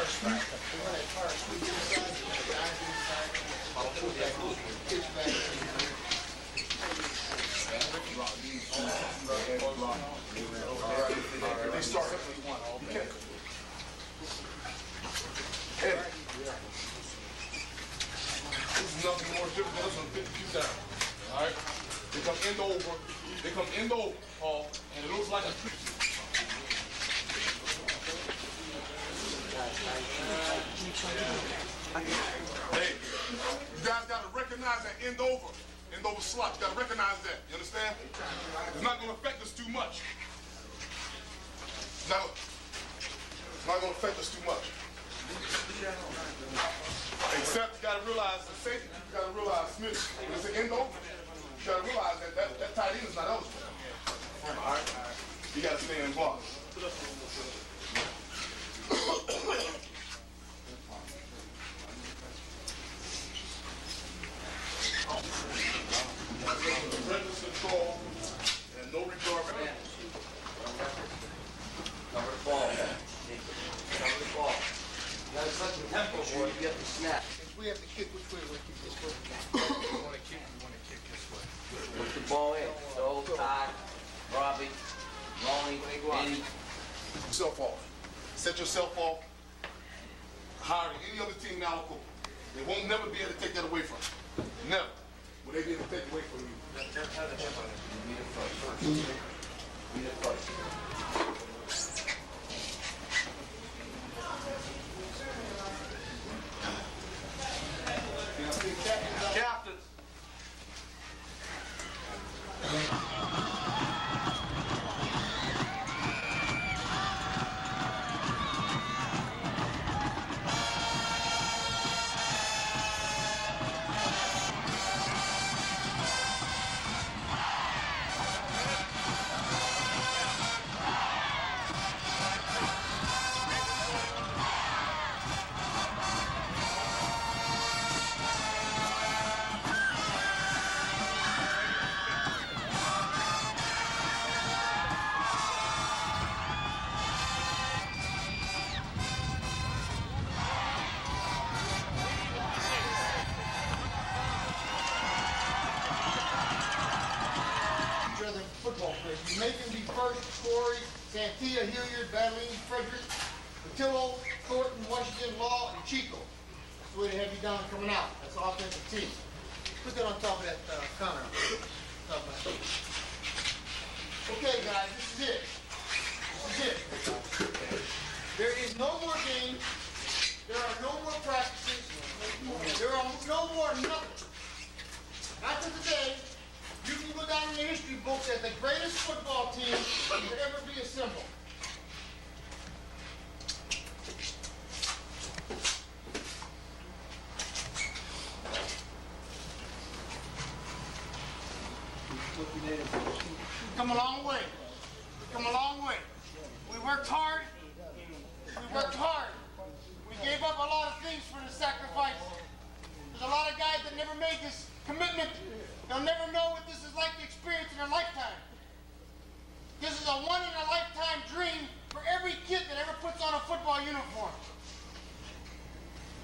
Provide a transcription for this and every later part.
They start. Okay. Hey. This is nothing more different than some 52 down. All right. They come end over. They come end over, Paul, and it looks like a tree. Hey, you guys got to recognize that end over slot. You got to recognize that. You understand? It's not going to affect us too much. It's not going to affect us too much. Except you got to realize the safety. You got to realize Smith. It's an end over. You got to realize that tight end is not eligible. All right. You got to stay in block. Reckless control and no regard for that. Cover the ball. Cover the ball. You got such a tempo, boy, you have to snap. If we have to kick, which way we kick this way? You want to kick this way. Push the ball in. So, Todd, Robbie, Ronnie, Eddie. Yourself off. Set yourself off higher than any other team in Aliquippa. They won't never be able to take that away from you. Never will they be able to take it away from you. Be the first. Be the first. Captains. You make him be first, Corey, Santia, Hilliard, Battling, Frederick, Patillo, Thornton, Washington, Law, and Chico. That's the way they have you down coming out. That's the offensive team. Put that on top of that counter. Okay, guys, this is it. This is it. There is no more games. There are no more practices. There are no more nothing. After today, you can go down in the history books as the greatest football team to ever be assembled. We've come a long way. We've come a long way. We worked hard. We worked hard. We gave up a lot of things for the sacrifice. There's a lot of guys that never made this commitment. They'll never know what this is like to experience in their lifetime. This is a one-in-a-lifetime dream for every kid that ever puts on a football uniform.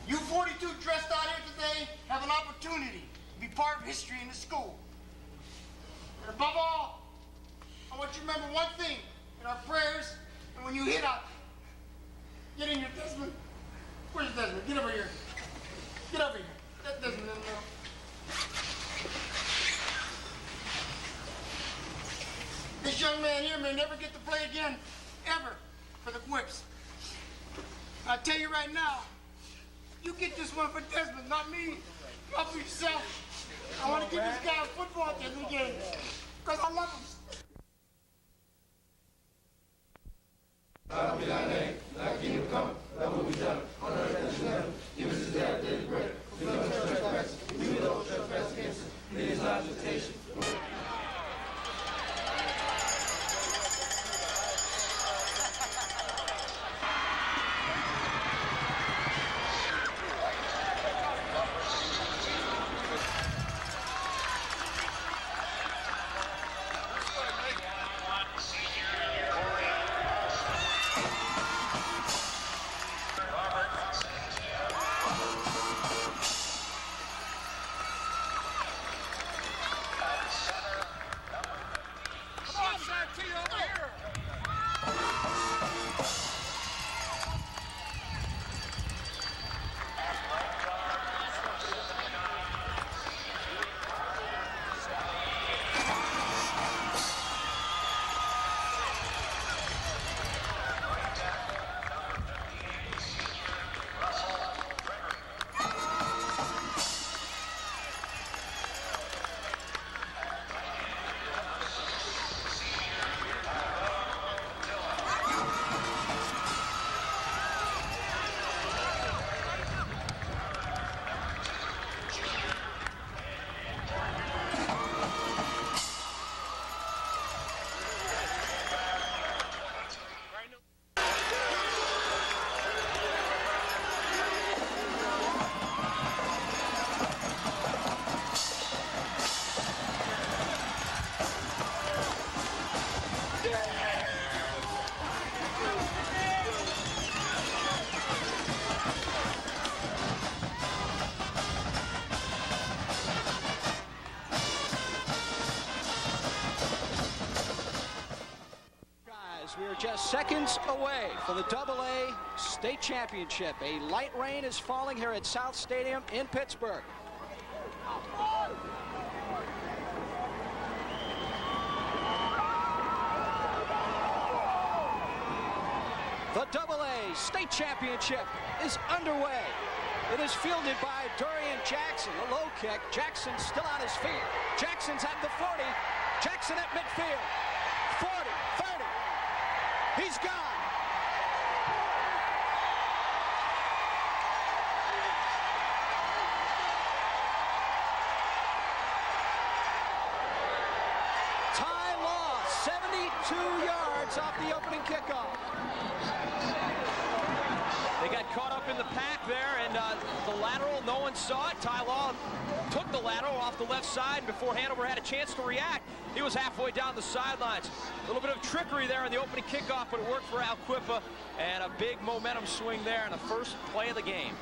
You 42 dressed out here today have an opportunity to be part of history in the school. And above all, I want you to remember one thing in our prayers and when you hit out. Get in here, Desmond. Where's Desmond? Get over here. Get over here. That Desmond in there. This young man here may never get to play again, ever, for the Quips. I tell you right now, you get this one for Desmond, not me, not for yourself. I want to give this guy a football game, because I love him. Hallowed be thy name, thy kingdom come, thy will be done, on earth as in heaven. Give us this day our daily bread. Forgive us our trespasses, we will those trespass against us. Lead us not into temptation. Seconds away from the AA state championship. A light rain is falling here at South Stadium in Pittsburgh. The AA state championship is underway. It is fielded by Dorian Jackson. A low kick. Jackson still on his feet. Jackson's at the 40. Jackson at midfield. 40, 30. He's gone. Ty Law, 72 yards off the opening kickoff. They got caught up in the pack there, and the lateral, no one saw it. Ty Law took the lateral off the left side before Hanover had a chance to react. He was halfway down the sidelines. A little bit of trickery there in the opening kickoff, but it worked for Aliquippa, and a big momentum swing there in the first play of the game.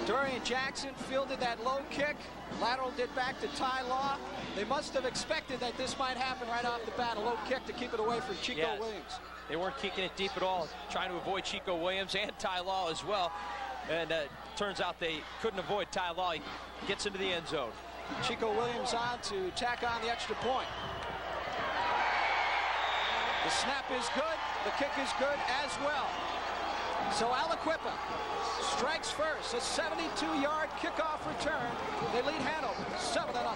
Dorian Jackson fielded that low kick. Lateral did back to Ty Law. They must have expected that this might happen right off the bat. A low kick to keep it away from Chico Williams. They weren't kicking it deep at all, trying to avoid Chico Williams and Ty Law as well. And turns out they couldn't avoid Ty Law. He gets into the end zone. Chico Williams on to tack on the extra point. The snap is good. The kick is good as well. So Aliquippa strikes first. A 72-yard kickoff return. They lead Hanover 7-0.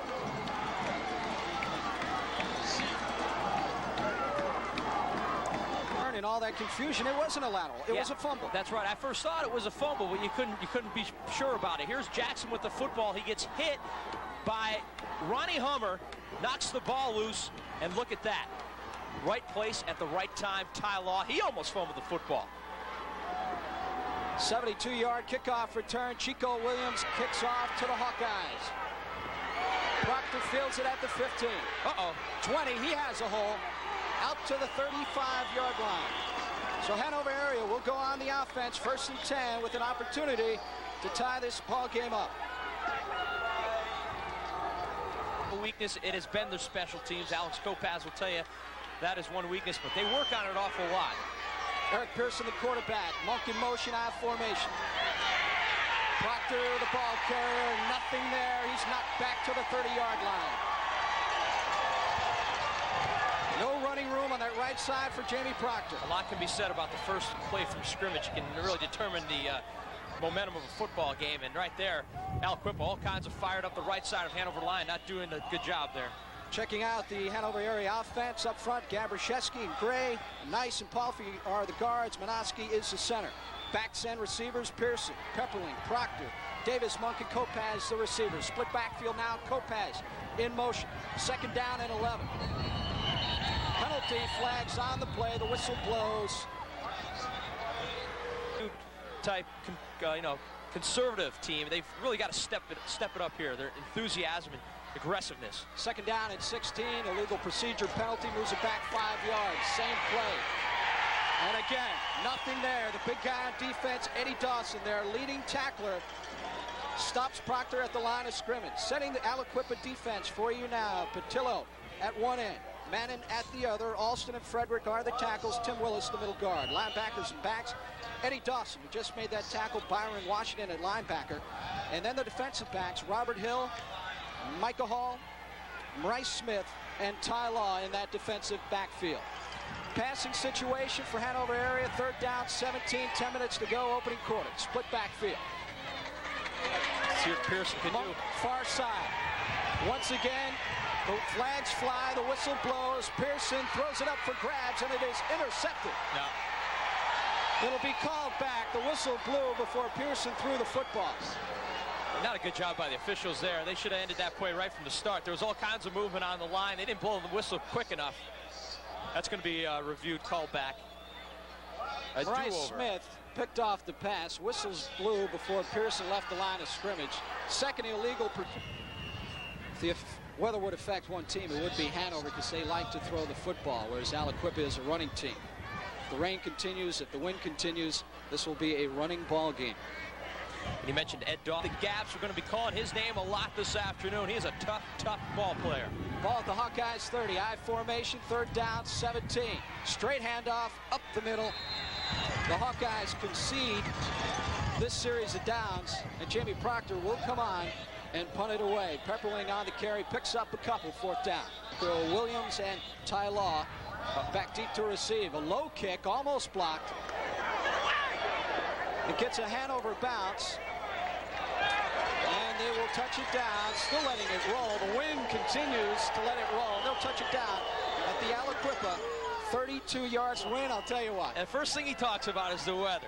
In all that confusion, it wasn't a lateral. It was a fumble. That's right. I first thought it was a fumble, but you couldn't be sure about it. Here's Jackson with the football. He gets hit by Ronnie Hummer, knocks the ball loose, and look at that. Right place at the right time. Ty Law, he almost fumbled the football. 72-yard kickoff return. Chico Williams kicks off to the Hawkeyes. Proctor fields it at the 15. 20, he has a hole. Out to the 35-yard line. So Hanover area will go on the offense, 1st and 10, with an opportunity to tie this ball game up. Weakness, it has been their special teams. Alex Kopaz will tell you that is one weakness, but they work on it an awful lot. Eric Pearson, the quarterback. Monk in motion, I formation. Proctor, the ball carrier, nothing there. He's knocked back to the 30-yard line. No running room on that right side for Jamie Proctor. A lot can be said about the first play from scrimmage. You can really determine the momentum of a football game. And right there, Aliquippa, all kinds of fired up the right side of Hanover line, not doing a good job there. Checking out the Hanover area offense up front, Gabraszewski and Gray. Nice and Palfy are the guards. Minoski is the center. Backs and receivers, Pearson, Pepperling, Proctor, Davis, Monk, and Kopaz the receivers. Split backfield now, Kopaz in motion. 2nd down and 11. Penalty flags on the play. The whistle blows. Type, conservative team. They've really got to step it up here. Their enthusiasm and aggressiveness. 2nd down and 16. Illegal procedure penalty moves it back 5 yards. Same play. And again, nothing there. The big guy on defense, Eddie Dawson, their leading tackler, stops Proctor at the line of scrimmage. Setting the Aliquippa defense for you now. Patillo at one end. Mannon at the other. Alston and Frederick are the tackles. Tim Willis, the middle guard. Linebackers and backs. Eddie Dawson, who just made that tackle. Byron Washington at linebacker. And then the defensive backs, Robert Hill, Micah Hall, Bryce Smith, and Ty Law in that defensive backfield. Passing situation for Hanover area. 3rd down, 17, 10 minutes to go. Opening quarter. Split backfield. See what Pearson can do. Far side. Once again, the flags fly, the whistle blows. Pearson throws it up for grabs, and it is intercepted. No. It'll be called back. The whistle blew before Pearson threw the football. Not a good job by the officials there. They should have ended that play right from the start. There was all kinds of movement on the line. They didn't blow the whistle quick enough. That's going to be reviewed, called back. Bryce Smith picked off the pass. Whistles blew before Pearson left the line of scrimmage. 2nd illegal. If the weather would affect one team, it would be Hanover, because they like to throw the football, whereas Aliquippa is a running team. If the rain continues, if the wind continues, this will be a running ball game. And you mentioned Ed Dawson. The Gaps are going to be calling his name a lot this afternoon. He is a tough, tough ball player. Ball at the Hawkeyes 30. I formation, 3rd down, 17. Straight handoff, up the middle. The Hawkeyes concede this series of downs, and Jamie Proctor will come on and punt it away. Pepperling on the carry, picks up a couple, 4th down. Williams and Ty Law back deep to receive. A low kick, almost blocked. It gets a Hanover bounce, and they will touch it down, still letting it roll. The wind continues to let it roll. They'll touch it down at the Aliquippa. 32 yards win, I'll tell you what. And first thing he talks about is the weather.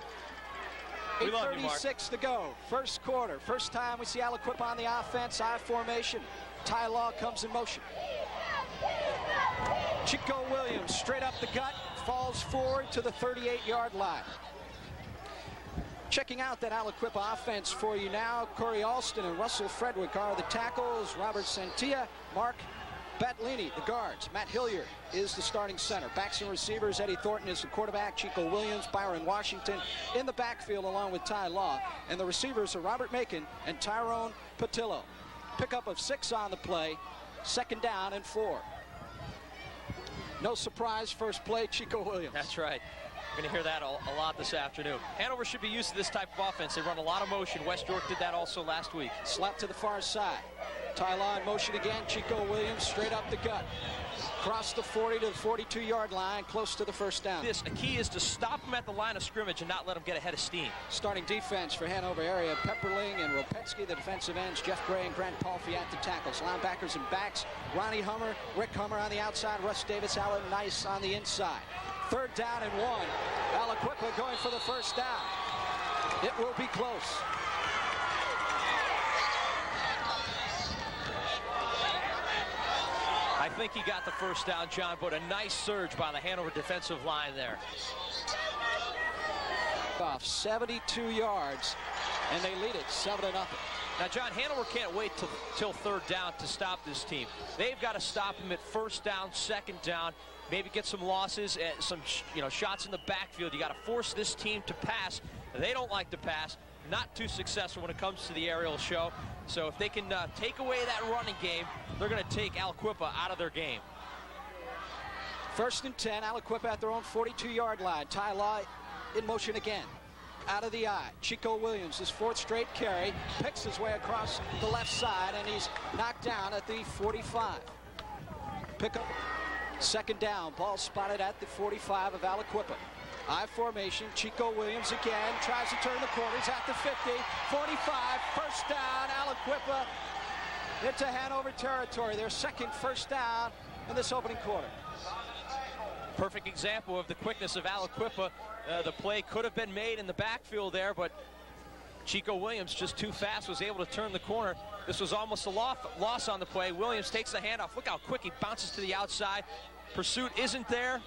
We love you, Mark. 8:36 to go, first quarter. First time we see Aliquippa on the offense, I formation. Ty Law comes in motion. Chico Williams straight up the gut, falls forward to the 38-yard line. Checking out that Aliquippa offense for you now, Corey Alston and Russell Fredwick are the tackles. Robert Santia, Mark Batlini, the guards. Matt Hilliard is the starting center. Backs and receivers, Eddie Thornton is the quarterback. Chico Williams, Byron Washington in the backfield along with Ty Law. And the receivers are Robert Macon and Tyrone Patillo. Pickup of 6 on the play. 2nd down and 4. No surprise, first play, Chico Williams. That's right. We're going to hear that a lot this afternoon. Hanover should be used to this type of offense. They run a lot of motion. West York did that also last week. Slap to the far side. Ty Law in motion again. Chico Williams straight up the gut. Across the 40 to the 42-yard line, close to the 1st down. A key is to stop them at the line of scrimmage and not let them get ahead of steam. Starting defense for Hanover area, Pepperling and Ropetsky, the defensive ends. Jeff Gray and Grant Palfy at the tackles. Linebackers and backs, Ronnie Hummer, Rick Hummer on the outside, Russ Davis, Alan Nice on the inside. 3rd down and 1. Aliquippa going for the 1st down. It will be close. I think he got the 1st down, John, but a nice surge by the Hanover defensive line there. Off 72 yards, and they lead it 7-0. Now, John, Hanover can't wait till 3rd down to stop this team. They've got to stop them at 1st down, 2nd down, maybe get some losses, some shots in the backfield. You got to force this team to pass. They don't like to pass. Not too successful when it comes to the aerial show. So if they can take away that running game, they're going to take Aliquippa out of their game. 1st and 10, Aliquippa at their own 42-yard line. Ty Law in motion again. Out of the eye. Chico Williams, his 4th straight carry, picks his way across the left side, and he's knocked down at the 45. Pickup. 2nd down. Ball spotted at the 45 of Aliquippa. I formation. Chico Williams again tries to turn the corner. He's at the 50, 45, 1st down. Aliquippa into Hanover territory. Their 2nd 1st down in this opening quarter. Perfect example of the quickness of Aliquippa. The play could have been made in the backfield there, but Chico Williams just too fast, was able to turn the corner. This was almost a loss on the play. Williams takes the handoff. Look how quick he bounces to the outside. Pursuit isn't there,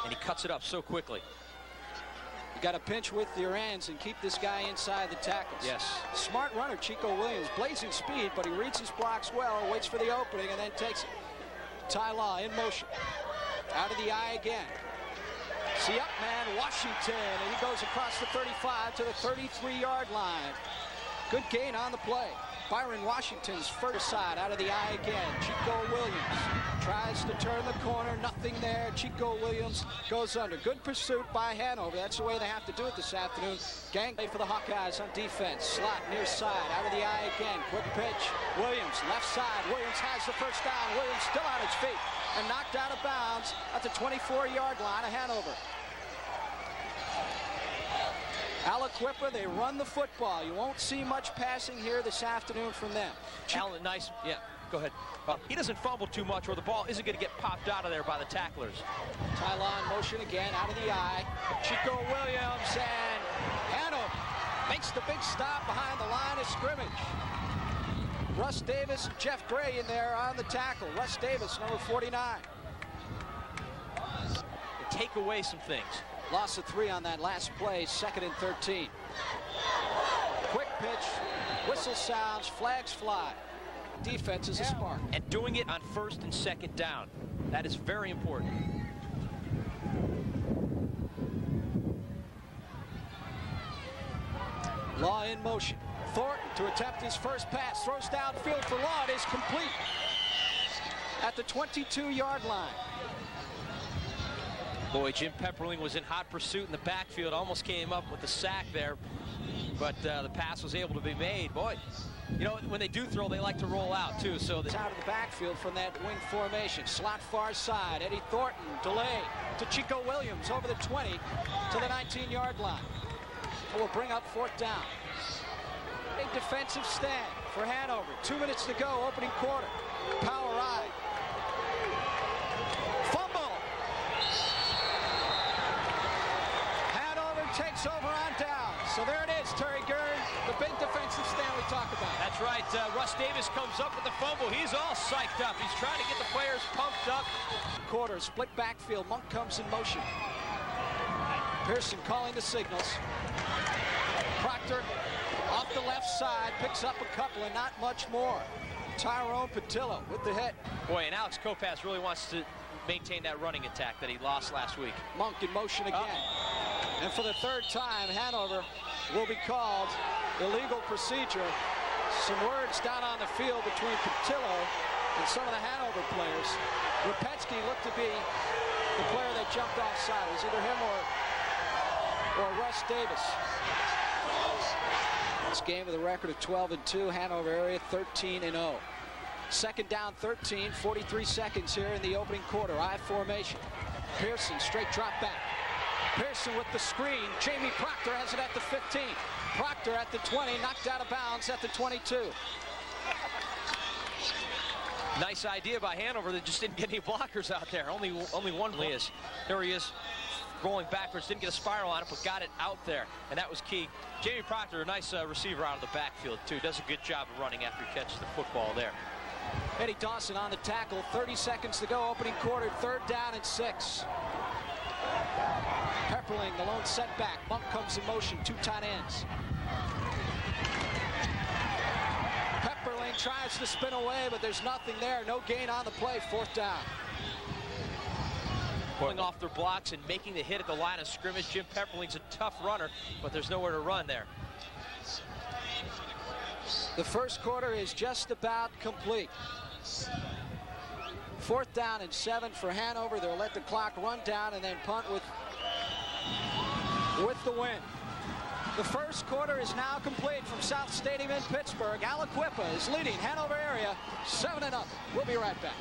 and he cuts it up so quickly. You got to pinch with your ends and keep this guy inside the tackles. Yes. Smart runner, Chico Williams, blazing speed, but he reads his blocks well, waits for the opening, and then takes it. Ty Law in motion. Out of the eye again. See up man, Washington, and he goes across the 35 to the 33-yard line. Good gain on the play. Byron Washington's first side, out of the eye again. Chico Williams tries to turn the corner, nothing there. Chico Williams goes under. Good pursuit by Hanover. That's the way they have to do it this afternoon. Gang play for the Hawkeyes on defense. Slot near side, out of the eye again. Quick pitch. Williams, left side. Williams has the 1st down. Williams still on his feet and knocked out of bounds at the 24-yard line of Hanover. Aliquippa, they run the football. You won't see much passing here this afternoon from them. Alan, nice. Yeah, go ahead. He doesn't fumble too much, or the ball isn't going to get popped out of there by the tacklers. Ty Law in motion again, out of the eye. Chico Williams, and Hanover makes the big stop behind the line of scrimmage. Russ Davis and Jeff Gray in there on the tackle. Russ Davis, number 49. They take away some things. Loss of 3 on that last play, 2nd and 13. Quick pitch, whistle sounds, flags fly. Defense is a spark. And doing it on 1st and 2nd down. That is very important. Law in motion. Thornton to attempt his first pass. Throws downfield for Law. It is complete at the 22-yard line. Boy, Jim Pepperling was in hot pursuit in the backfield. Almost came up with the sack there, but the pass was able to be made. Boy, you know, when they do throw, they like to roll out, too. So It's out of the backfield from that wing formation. Slot far side. Eddie Thornton, delay to Chico Williams over the 20 to the 19-yard line. Will bring up 4th down. A defensive stand for Hanover. 2 minutes to go, opening quarter. Power ride. Fumble. Hanover takes over on down. So there it is, Terry Gerd, the big defensive stand we talked about. that's right. Russ Davis comes up with the fumble. He's all psyched up. He's trying to get the players pumped up. Quarter, split backfield. Monk comes in motion. Pearson calling the signals. Proctor off the left side, picks up a couple and not much more. Tyrone Patillo with the hit. Boy, and Alex Kopass really wants to maintain that running attack that he lost last week. Monk in motion again. And for the 3rd time, Hanover will be called illegal procedure. Some words down on the field between Patillo and some of the Hanover players. Rapetsky looked to be the player that jumped offside. It was either him or Russ Davis. This game with a record of 12-2, Hanover area 13-0. 2nd down 13, 43 seconds here in the opening quarter. I formation. Pearson, straight drop back. Pearson with the screen. Jamie Proctor has it at the 15. Proctor at the 20, knocked out of bounds at the 22. Nice idea by Hanover. They just didn't get any blockers out there. Only one is. There he is, rolling backwards. Didn't get a spiral on it, but got it out there, and that was key. Jamie Proctor, a nice receiver out of the backfield, too. Does a good job of running after he catches the football there. Eddie Dawson on the tackle. 30 seconds to go, opening quarter. 3rd down and 6. Pepperling, the lone setback. Monk comes in motion, 2 tight ends. Pepperling tries to spin away, but there's nothing there. No gain on the play. 4th down. Pulling off their blocks and making the hit at the line of scrimmage. Jim Pepperling's a tough runner, but there's nowhere to run there. The first quarter is just about complete. 4th down and 7 for Hanover. They'll let the clock run down and then punt with the win. The first quarter is now complete from South Stadium in Pittsburgh. Aliquippa is leading Hanover area 7-0. We'll be right back.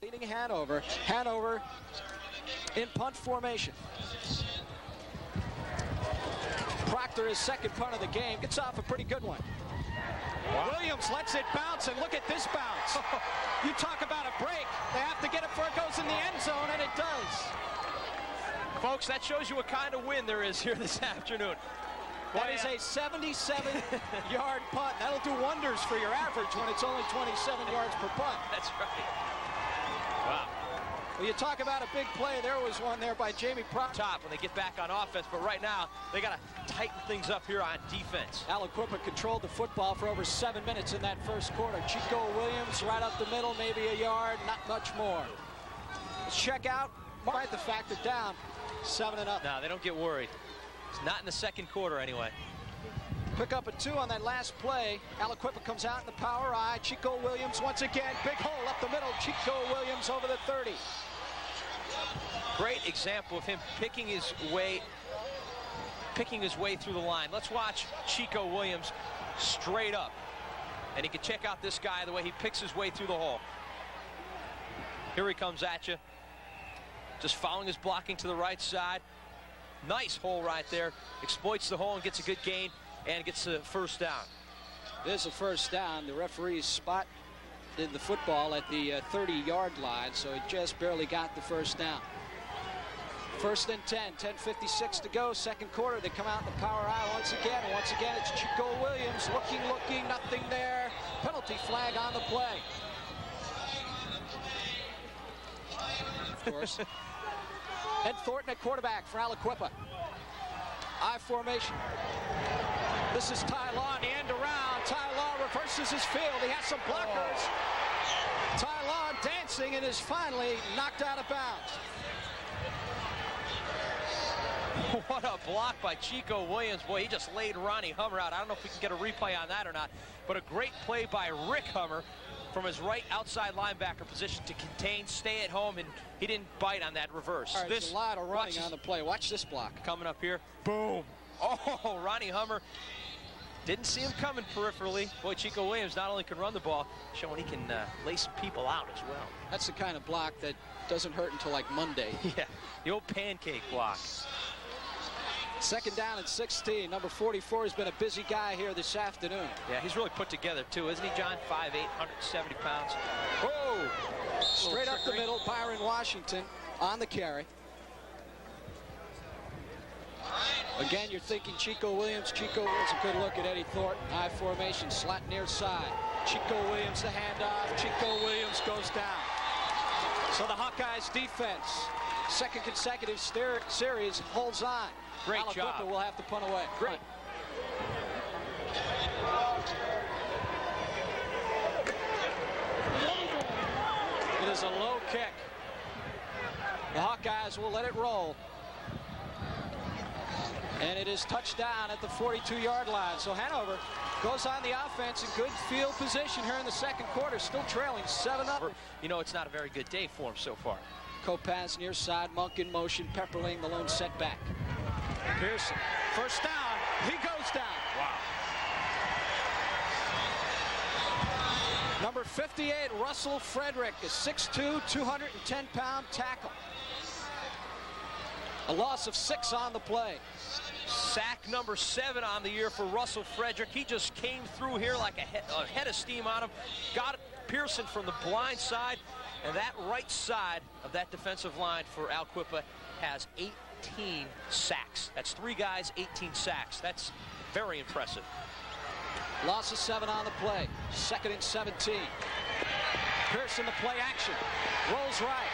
Leading Hanover. Hanover in punt formation. Proctor, his 2nd punt of the game, gets off a pretty good one. Wow. Williams lets it bounce, and look at this bounce. You talk about a break. They have to get it before it goes in the end zone, and it does. Folks, that shows you what kind of win there is here this afternoon. That is a 77-yard punt. That'll do wonders for your average when it's only 27 yards per punt. That's right. Wow. Well, you talk about a big play. There was one there by Jamie Proctor. Top when they get back on offense, but right now they got to tighten things up here on defense. Aliquippa controlled the football for over 7 minutes in that first quarter. Chico Williams right up the middle, maybe a yard, not much more. Let's check out by the fact they're down 7-0. No, they don't get worried. It's not in the second quarter anyway. Pick up a 2 on that last play. Aliquippa comes out in the power eye. Chico Williams once again. Big hole up the middle. Chico Williams over the 30. Great example of him picking his way through the line. Let's watch Chico Williams straight up. And you can check out this guy, the way he picks his way through the hole. Here he comes at you. Just following his blocking to the right side. Nice hole right there. Exploits the hole and gets a good gain and gets the 1st down. There's a 1st down. The referee's spot in the football at the 30-yard line, so it just barely got the 1st down. 1st and 10, 10:56 to go, 2nd quarter. They come out in the power eye once again. And once again, it's Chico Williams looking, nothing there. Penalty flag on the play. Of course. Ed Thornton at quarterback for Aliquippa. I formation. This is Ty Law in the end around. Ty Law reverses his field. He has some blockers. Ty Law dancing and is finally knocked out of bounds. What a block by Chico Williams. Boy, he just laid Ronnie Hummer out. I don't know if we can get a replay on that or not, but a great play by Rick Hummer from his right outside linebacker position to contain, stay at home, and he didn't bite on that reverse. All right, there's a lot of running on the play. Watch this block. Coming up here. Boom. Oh, Ronnie Hummer. Didn't see him coming peripherally. Boy, Chico Williams not only can run the ball, showing he can lace people out as well. That's the kind of block that doesn't hurt until like Monday. Yeah, the old pancake block. Second down and 16. Number 44 has been a busy guy here this afternoon. Yeah, he's really put together too, isn't he, John? 5'8", 170 pounds. Whoa! Straight up the middle, Byron Washington on the carry. Again, you're thinking Chico Williams. Chico Williams, a good look at Eddie Thornton. I formation, slot near side. Chico Williams, the handoff. Chico Williams goes down. So the Hawkeyes defense, second consecutive series, holds on. Great Aliquippa job. will have to punt away. Great. It is a low kick. The Hawkeyes will let it roll. And it is touchdown at the 42-yard line. So Hanover goes on the offense in good field position here in the second quarter, still trailing 7-0. You know, it's not a very good day for him so far. Kopaz near side, Monk in motion, Pepperling the lone setback. Pearson, first down, he goes down. Wow. Number 58, Russell Frederick, a 6'2", 210-pound tackle. A loss of 6 on the play. Sack number 7 on the year for Russell Frederick. He just came through here like a head of steam on him. Got Pearson from the blind side, and that right side of that defensive line for Aliquippa has 18 sacks. That's 3 guys, 18 sacks. That's very impressive. Loss of 7 on the play. 2nd and 17. Pearson, the play action. Rolls right.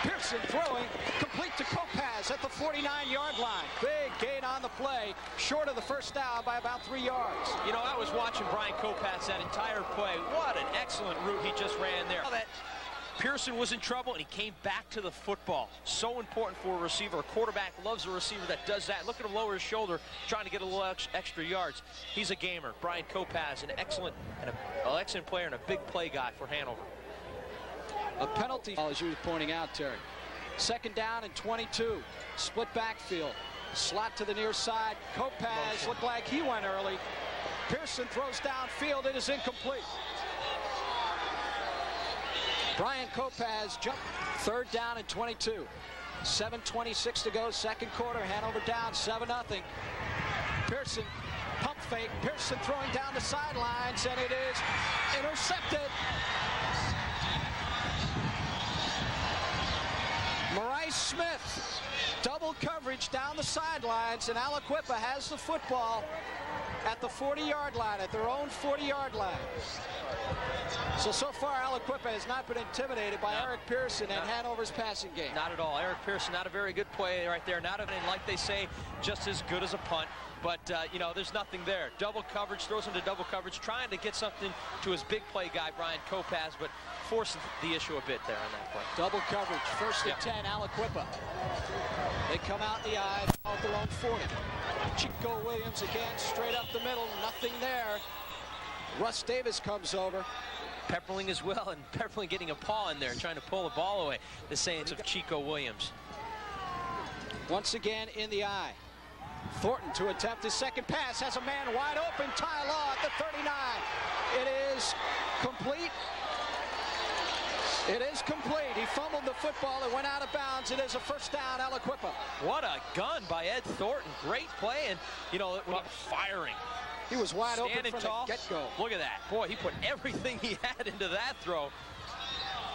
Pearson throwing, complete to Kopaz at the 49-yard line. Big gain on the play, short of the first down by about 3 yards. You know, I was watching Brian Kopaz that entire play. What an excellent route he just ran there. That Pearson was in trouble, and he came back to the football. So important for a receiver. A quarterback loves a receiver that does that. Look at him lower his shoulder, trying to get a little extra yards. He's a gamer. Brian Kopaz, an excellent player and a big play guy for Hanover. A penalty, as you were pointing out, Terry. 2nd down and 22. Split backfield. Slot to the near side. Kopaz looked like he went early. Pearson throws downfield. It is incomplete. Brian Kopaz jumped. 3rd down and 22. 7:26 to go, second quarter. Hanover down 7-0. Pearson, pump fake. Pearson throwing down the sidelines, and it is intercepted. Maurice Smith, double coverage down the sidelines, and Aliquippa has the football at the 40-yard line, at their own 40-yard line. So far, Aliquippa has not been intimidated by Eric Pearson and Hanover's passing game. Not at all. Eric Pearson, not a very good play right there. Not even, like they say, just as good as a punt. But, you know, there's nothing there. Double coverage, throws into double coverage, trying to get something to his big play guy, Brian Kopaz, but forcing the issue a bit there on that play. Double coverage, 1st and 10, Aliquippa. They come out in the eye at their own 40. Chico Williams again, straight up the middle, nothing there. Russ Davis comes over. Pepperling as well, and Pepperling getting a paw in there, trying to pull the ball away. The Saints of Chico Williams. Once again in the eye. Thornton to attempt his second pass, has a man wide open, Ty Law at the 39. It is complete. It is complete. He fumbled the football. It went out of bounds. It is a first down, Aliquippa. What a gun by Ed Thornton. Great play, and, you know, firing. He was wide Standing open from tall. the get-go. Look at that. Boy, he put everything he had into that throw.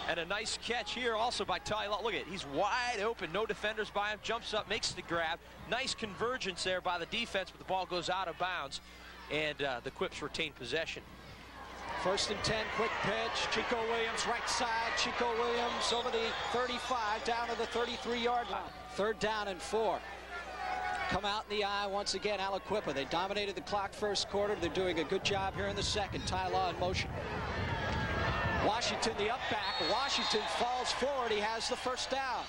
And a nice catch here also by Ty Law. Look at it. He's wide open. No defenders by him. Jumps up, makes the grab. Nice convergence there by the defense, but the ball goes out of bounds. And the Quips retain possession. 1st and 10, quick pitch. Chico Williams, right side. Chico Williams over the 35, down to the 33-yard line. 3rd down and 4. Come out in the eye once again, Aliquippa. They dominated the clock first quarter. They're doing a good job here in the second. Ty Law in motion. Washington, the up back. Washington falls forward. He has the first down.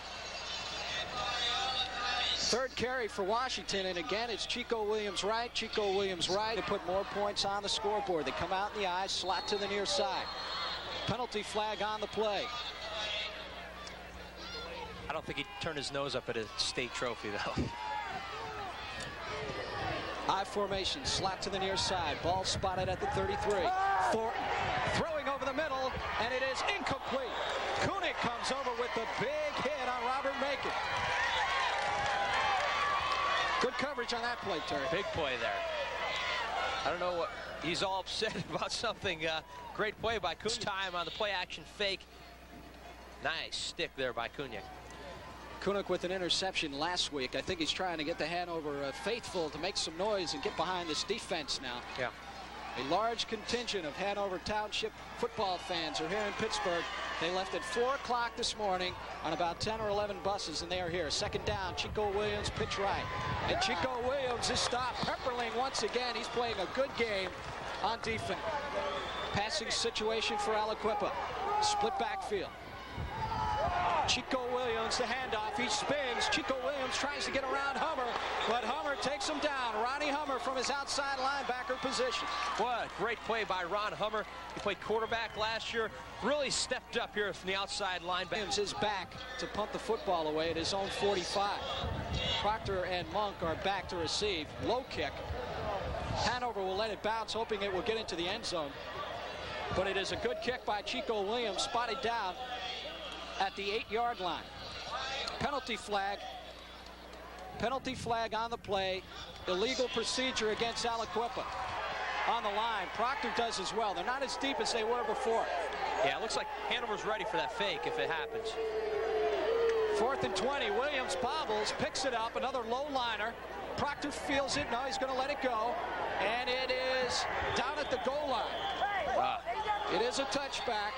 Third carry for Washington, and again it's Chico Williams right, Chico Williams right to put more points on the scoreboard. They come out in the eye, slot to the near side. Penalty flag on the play. I don't think he'd turn his nose up at a state trophy, though. I formation, slot to the near side. Ball spotted at the 33. Thornton throwing over the middle, and it is incomplete. Kunick comes over with the big hit on Robert Macon. Good coverage on that play, Terry. Big play there. I don't know what he's all upset about something. Great play by Kunick. Time on the play action fake. Nice stick there by Kunick. Kunick with an interception last week. I think he's trying to get the Hanover faithful to make some noise and get behind this defense now. Yeah. A large contingent of Hanover Township football fans are here in Pittsburgh. They left at 4 o'clock this morning on about 10 or 11 buses, and they are here. Second down, Chico Williams, pitch right. And Chico Williams is stopped. Pepperling once again. He's playing a good game on defense. Passing situation for Aliquippa. Split backfield. Chico Williams, the handoff, he spins. Chico Williams tries to get around Hummer, but Hummer takes him down. Ronnie Hummer from his outside linebacker position. What a great play by Ron Hummer. He played quarterback last year. Really stepped up here from the outside linebacker. Williams is back to punt the football away at his own 45. Proctor and Monk are back to receive. Low kick. Hanover will let it bounce, hoping it will get into the end zone. But it is a good kick by Chico Williams, spotted down at the 8-yard line. Penalty flag on the play. Illegal procedure against Aliquippa on the line. Proctor does as well. They're not as deep as they were before. Yeah, it looks like Hanover's ready for that fake if it happens. 4th and 20. Williams bobbles, picks it up, another low liner. Proctor feels it. No, he's going to let it go. And it is down at the goal line. Wow. It is a touchback.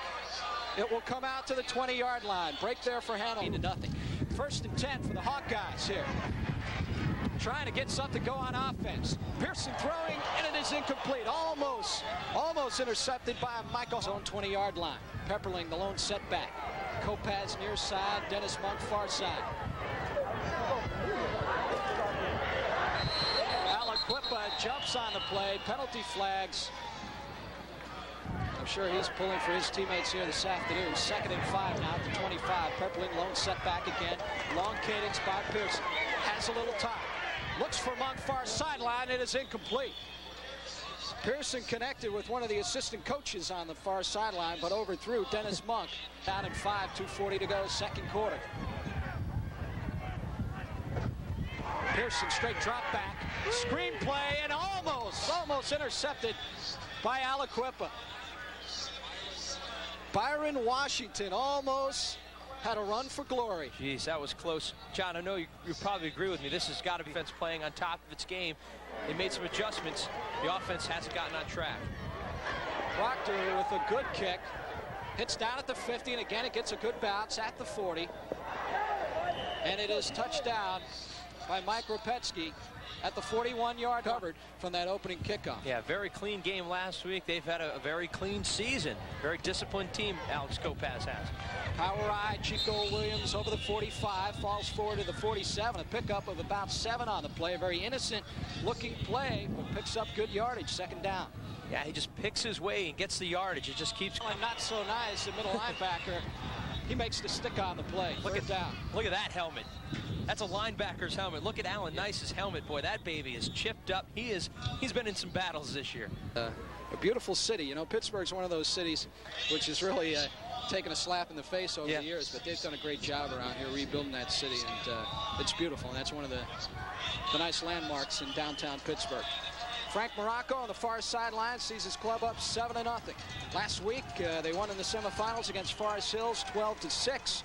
It will come out to the 20-yard line. Break there for Hanover. 0-0. 1st and 10 for the Hawkeyes here. Trying to get something go on offense. Pearson throwing, and it is incomplete. Almost intercepted by Michael's own 20-yard line. Pepperling, the lone setback. Kopaz near side, Dennis Monk far side. Aliquippa jumps on the play. Penalty flags. I'm sure he's pulling for his teammates here this afternoon. 2nd and 5 now at the 25. Pepperling, lone setback again. Long cadence by Pearson. Has a little time. Looks for Monk far sideline. It is incomplete. Pearson connected with one of the assistant coaches on the far sideline, but overthrew Dennis Monk. Down in 5, 2:40 to go, second quarter. Pearson straight drop back. Screen play and almost intercepted by Aliquippa. Byron Washington almost had a run for glory. Jeez, that was close. John, I know you probably agree with me. This has got to be defense playing on top of its game. They made some adjustments. The offense hasn't gotten on track. Proctor with a good kick. Hits down at the 50, and again it gets a good bounce at the 40. And it is touchdown by Mike Rapetsky at the 41-yard covered from that opening kickoff. Yeah, very clean game last week. They've had a very clean season. Very disciplined team Alex Kopaz has. Power eye, Chico Williams over the 45, falls forward to the 47. A pickup of about 7 on the play. A very innocent looking play, but picks up good yardage, 2nd down. Yeah, he just picks his way and gets the yardage. It just keeps going. Not so nice, the middle linebacker. He makes the stick on the play. Look at that helmet. That's a linebacker's helmet. Look at Alan Nice's helmet. Boy, that baby is chipped up. He's been in some battles this year. A beautiful city. You know, Pittsburgh's one of those cities which has really taken a slap in the face over the years, but they've done a great job around here rebuilding that city, and it's beautiful, and that's one of the nice landmarks in downtown Pittsburgh. Frank Morocco on the far sideline sees his club up 7-0. Last week, they won in the semifinals against Forest Hills 12-6.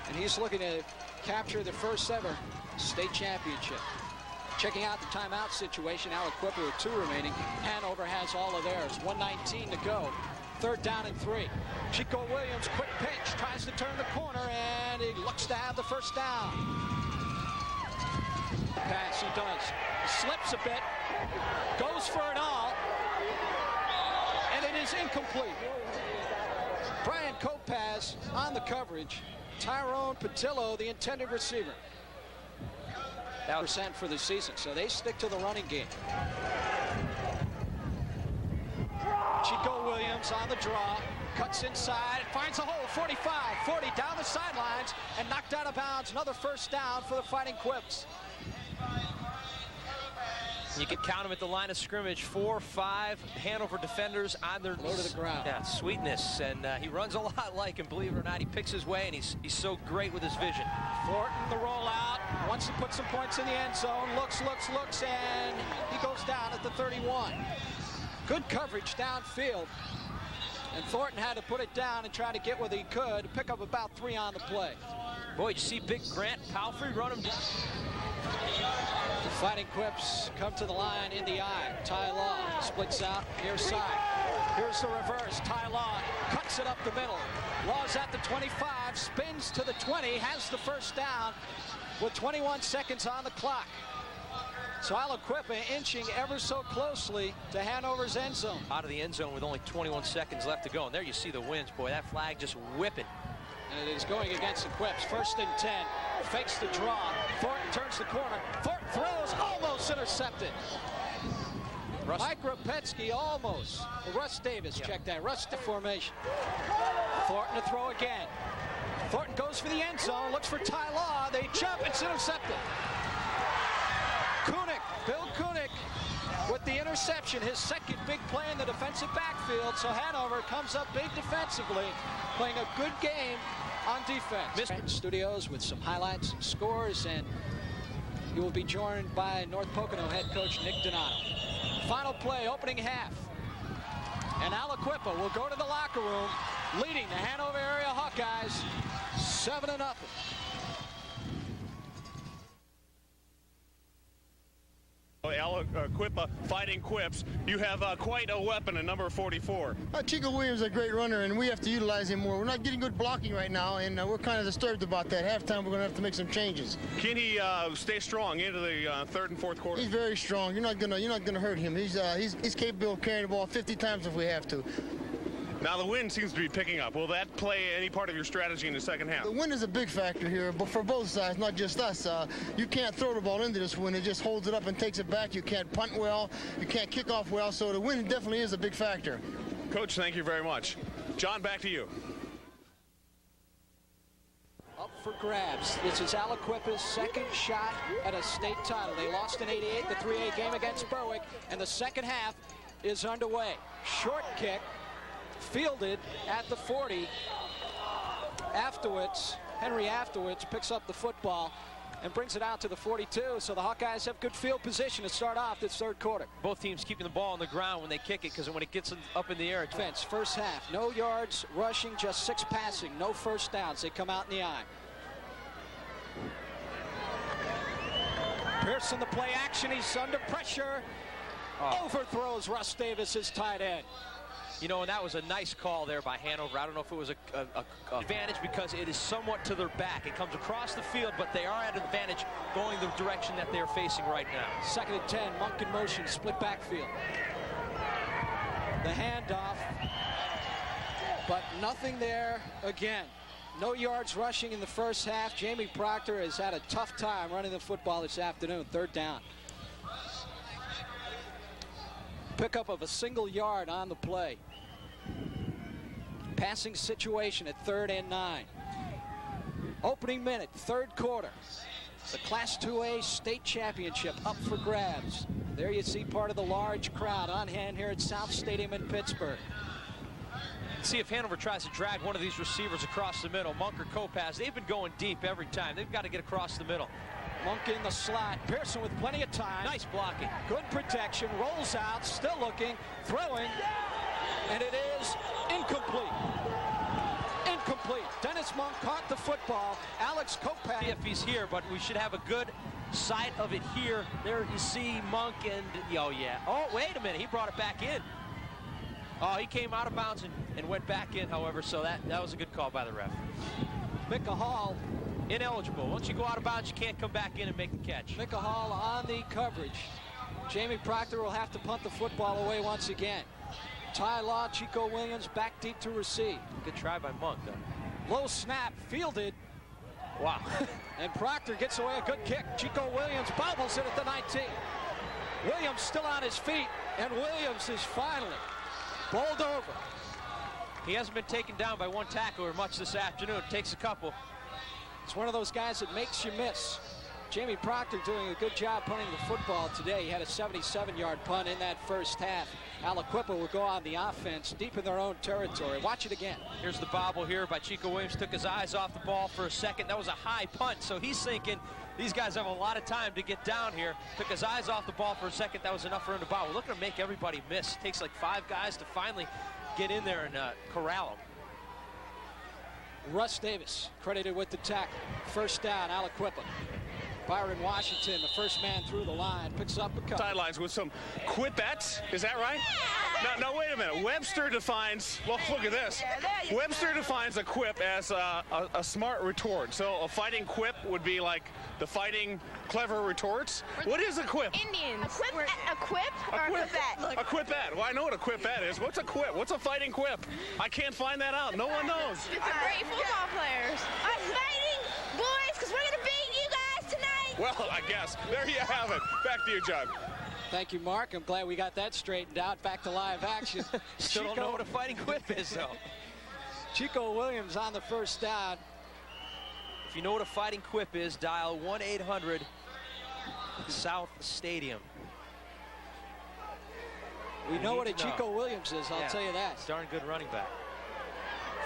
And he's looking to capture the first ever state championship. Checking out the timeout situation, Aliquippa with 2 remaining. Hanover has all of theirs. 1:19 to go. 3rd down and 3. Chico Williams, quick pitch, tries to turn the corner, and he looks to have the first down. Pass, he does. He slips a bit, goes for it all, and it is incomplete. Brian Kopaz on the coverage. Tyrone Patillo, the intended receiver. % for the season, so they stick to the running game. Chico Williams on the draw, cuts inside, finds a hole, 45, 40, down the sidelines, and knocked out of bounds. Another first down for the Fighting Quips. You can count them at the line of scrimmage. 4 or 5 Hanover defenders on their low to the ground. Yeah, sweetness, and he runs a lot like him. Believe it or not, he picks his way, and he's so great with his vision. Thornton, the rollout. Once he puts some points in the end zone, looks, and he goes down at the 31. Good coverage downfield, and Thornton had to put it down and try to get what he could, pick up about 3 on the play. Boy, you see big Grant Palfrey run him down. The Fighting Quips come to the line in the eye. Ty Law splits out near side. Here's the reverse. Ty Law cuts it up the middle. Law's at the 25, spins to the 20, has the first down with 21 seconds on the clock. So Aliquippa inching ever so closely to Hanover's end zone. Out of the end zone with only 21 seconds left to go. And there you see the winds. Boy, that flag just whipping. And it is going against the Quips. 1st and 10. Fakes the draw. Thornton turns the corner. Thornton throws, almost intercepted. Mike Rapetsky almost. Russ Davis, check that. Russ formation. Thornton to throw again. Thornton goes for the end zone, looks for Ty Law. They jump, it's intercepted. Bill Kunik with the interception, his second big play in the defensive backfield. So Hanover comes up big defensively, playing a good game on defense. Studios with some highlights, some scores, and you will be joined by North Pocono head coach Nick Donato. Final play, opening half. And Aliquippa will go to the locker room, leading the Hanover area Hawkeyes 7-0. Aliquippa Fighting Quips, you have quite a weapon in number 44. Chico Williams is a great runner, and we have to utilize him more. We're not getting good blocking right now, and we're kind of disturbed about that. Halftime, we're going to have to make some changes. Can he stay strong into the 3rd and 4th quarter? He's very strong. You're not gonna hurt him. He's capable of carrying the ball 50 times if we have to. Now the wind seems to be picking up. Will that play any part of your strategy in the second half? The wind is a big factor here, but for both sides, not just us. You can't throw the ball into this wind. It just holds it up and takes it back. You can't punt well. You can't kick off well. So the wind definitely is a big factor. Coach, thank you very much. John, back to you. Up for grabs. This is Aliquippa's second shot at a state title. They lost in '88, the 3A game against Berwick, and the second half is underway. Short kick. Fielded at the 40. Henry Afterwards picks up the football and brings it out to the 42. So the Hawkeyes have good field position to start off this 3rd quarter. Both teams keeping the ball on the ground when they kick it, because when it gets up in the air. Defense, first half, no yards rushing, just 6 passing, no first downs. They come out in the eye. Pearson, the play action, he's under pressure. Overthrows Russ Davis, his tight end. You know, and that was a nice call there by Hanover. I don't know if it was a advantage because it is somewhat to their back. It comes across the field, but they are at an advantage going the direction that they're facing right now. 2nd and 10, Monk in motion, split backfield. The handoff, but nothing there again. No yards rushing in the first half. Jamie Proctor has had a tough time running the football this afternoon. 3rd down. Pickup of a single yard on the play. Passing situation at 3rd and 9. Opening minute, 3rd quarter. The Class 2A state championship up for grabs. There you see part of the large crowd on hand here at South Stadium in Pittsburgh. See if Hanover tries to drag one of these receivers across the middle. Monk or Kopaz, they've been going deep every time. They've got to get across the middle. Monk in the slot. Pearson with plenty of time. Nice blocking. Good protection. Rolls out. Still looking. Throwing. And it is incomplete. Incomplete. Dennis Monk caught the football. Alex Kopaz. If he's here, but we should have a good sight of it here. There you see Monk and, oh yeah. Oh, wait a minute. He brought it back in. Oh, he came out of bounds and went back in, however, so that was a good call by the ref. Micah Hall. Ineligible. Once you go out of bounds, you can't come back in and make the catch. Micah Hall on the coverage. Jamie Proctor will have to punt the football away once again. Ty Law, Chico Williams back deep to receive. Good try by Monk, though. Low snap, fielded Wow. And Proctor gets away a good kick. Chico Williams bobbles it at the 19. Williams still on his feet, and Williams is finally bowled over. He hasn't been taken down by one tackler much this afternoon. Takes a couple. It's one of those guys that makes you miss. Jamie Proctor doing a good job punting the football today. He had a 77-yard punt in that first half. Aliquippa will go on the offense deep in their own territory. Watch it again. Here's the bobble here by Chico Williams. Took his eyes off the ball for a second. That was a high punt, so he's thinking these guys have a lot of time to get down here. Took his eyes off the ball for a second. That was enough for him to bobble. Look at him make everybody miss. Takes like 5 guys to finally get in there and corral him. Russ Davis credited with the tackle. First down, Aliquippa. Byron Washington, the first man through the line, picks up a couple. Sidelines with some quippets, is that right? No, wait a minute. Webster defines, well, look at this. Webster defines a quip as a smart retort. So a fighting quip would be like the fighting clever retorts. What is a quip? Indians. A quip or a quipette? A quipette. Well, I know what a quipette is. What's a quip? What's a fighting quip? I can't find that out. No one knows. It's a great football players. I'm fighting boys because we're going to beat you guys tonight. Well, I guess. There you have it. Back to you, John. Thank you, Mark. I'm glad we got that straightened out. Back to live action. Still don't know what a fighting quip is, though. Chico Williams on the first down. If you know what a fighting quip is, dial 1-800 South Stadium. We know what a Chico Williams is, I'll tell you that. Darn good running back.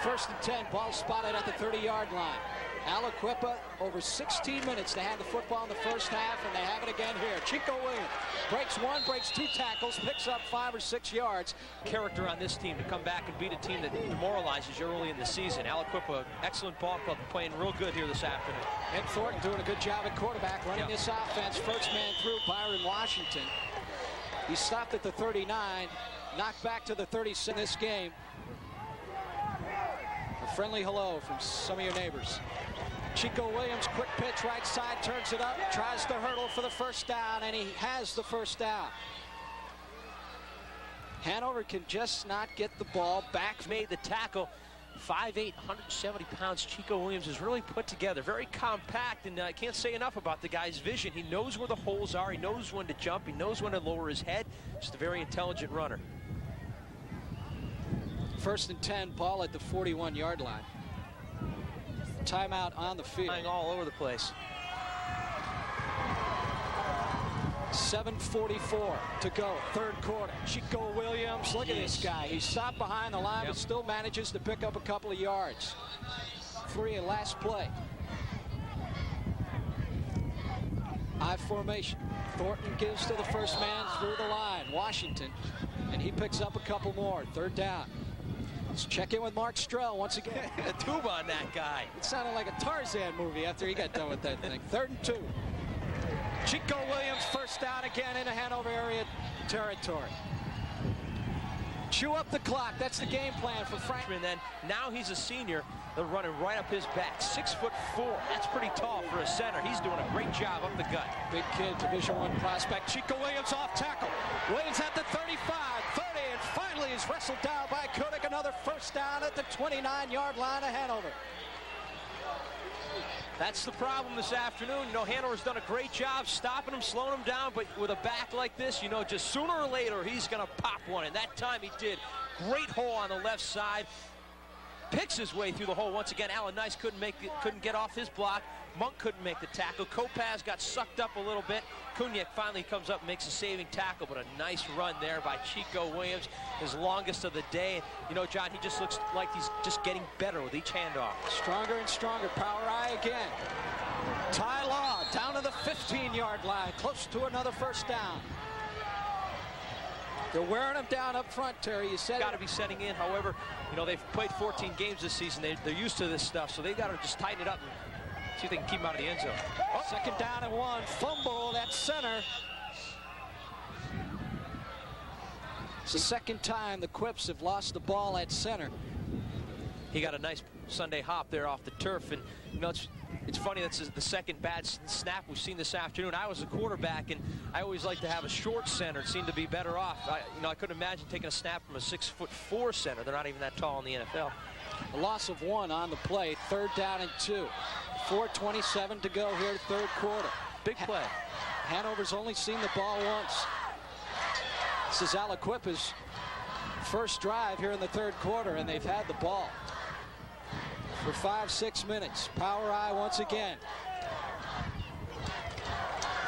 First and 10, ball spotted at the 30-yard line. Aliquippa over 16 minutes to have the football in the first half, and they have it again here. Chico Williams breaks one, breaks 2 tackles, picks up 5 or 6 yards. Character on this team to come back and beat a team that demoralizes you early in the season. Aliquippa, excellent ball club, playing real good here this afternoon. Ed Thornton doing a good job at quarterback, running this offense. First man through, Byron Washington. He stopped at the 39, knocked back to the 36 in this game. A friendly hello from some of your neighbors. Chico Williams, quick pitch, right side, turns it up, tries to hurdle for the first down, and he has the first down. Hanover can just not get the ball back. Made the tackle. 5'8", 170 pounds. Chico Williams is really put together, very compact, and I can't say enough about the guy's vision. He knows where the holes are. He knows when to jump. He knows when to lower his head. Just a very intelligent runner. First and 10, ball at the 41-yard line. Timeout on the field. Flying all over the place. 7:44 to go, third quarter. Chico Williams, look at this guy. He stopped behind the line, but still manages to pick up a couple of yards. 3 in last play. I formation. Thornton gives to the first man through the line, Washington, and he picks up a couple more. Third down. Let's check in with Mark Strell once again. A tube on that guy. It sounded like a Tarzan movie after he got done with that thing. 3rd and 2. Chico Williams first down again into Hanover area territory. Chew up the clock. That's the game plan for Frank. And then now he's a senior. They're running right up his back. 6'4". That's pretty tall for a center. He's doing a great job up the gut. Big kid, Division I prospect. Chico Williams off tackle. Williams at the 35, 30, and finally is wrestled down by Koenig. Another first down at the 29-yard line of Hanover. That's the problem this afternoon. You know, Hanover's done a great job stopping him, slowing him down, but with a back like this, you know, just sooner or later he's going to pop one, and that time he did. Great hole on the left side. Picks his way through the hole once again. Alan Nice couldn't get off his block. Monk couldn't make the tackle. Kopaz got sucked up a little bit. Kunyak finally comes up and makes a saving tackle, but a nice run there by Chico Williams, his longest of the day. You know, John, he just looks like he's just getting better with each handoff. Stronger and stronger. Power eye again. Ty Law down to the 15-yard line, close to another first down. They're wearing him down up front, Terry. You said got to be setting in. However, you know, they've played 14 games this season. They're used to this stuff, so they've got to just tighten it up and see if they can keep him out of the end zone. Oh. Second down and 1. Fumble at center. It's the second time the Quips have lost the ball at center. He got a nice Sunday hop there off the turf, and you know, It's funny, that's the second bad snap we've seen this afternoon. I was a quarterback, and I always like to have a short center. It seemed to be better off. I couldn't imagine taking a snap from a 6'4" center. They're not even that tall in the NFL. A loss of 1 on the play, 3rd down and 2. 4:27 to go here, 3rd quarter. Big play. Hanover's only seen the ball once. This is Aliquippa's first drive here in the 3rd quarter, and they've had the ball for 5-6 minutes. Power I once again.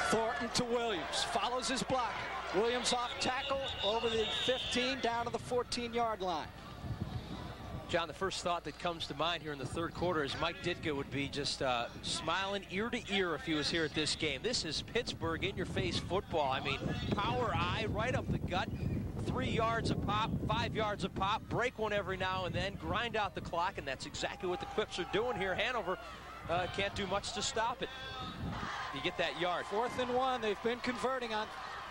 Thornton to Williams, follows his block. Williams off tackle over the 15 down to the 14-yard line. John, the first thought that comes to mind here in the 3rd quarter is Mike Ditka would be just smiling ear to ear if he was here at this game. This is Pittsburgh in-your-face football. I mean, power I right up the gut. 3 yards a pop, 5 yards a pop, break one every now and then, grind out the clock, and that's exactly what the Quips are doing here. Hanover can't do much to stop it. You get that yard. 4th and 1. They've been converting on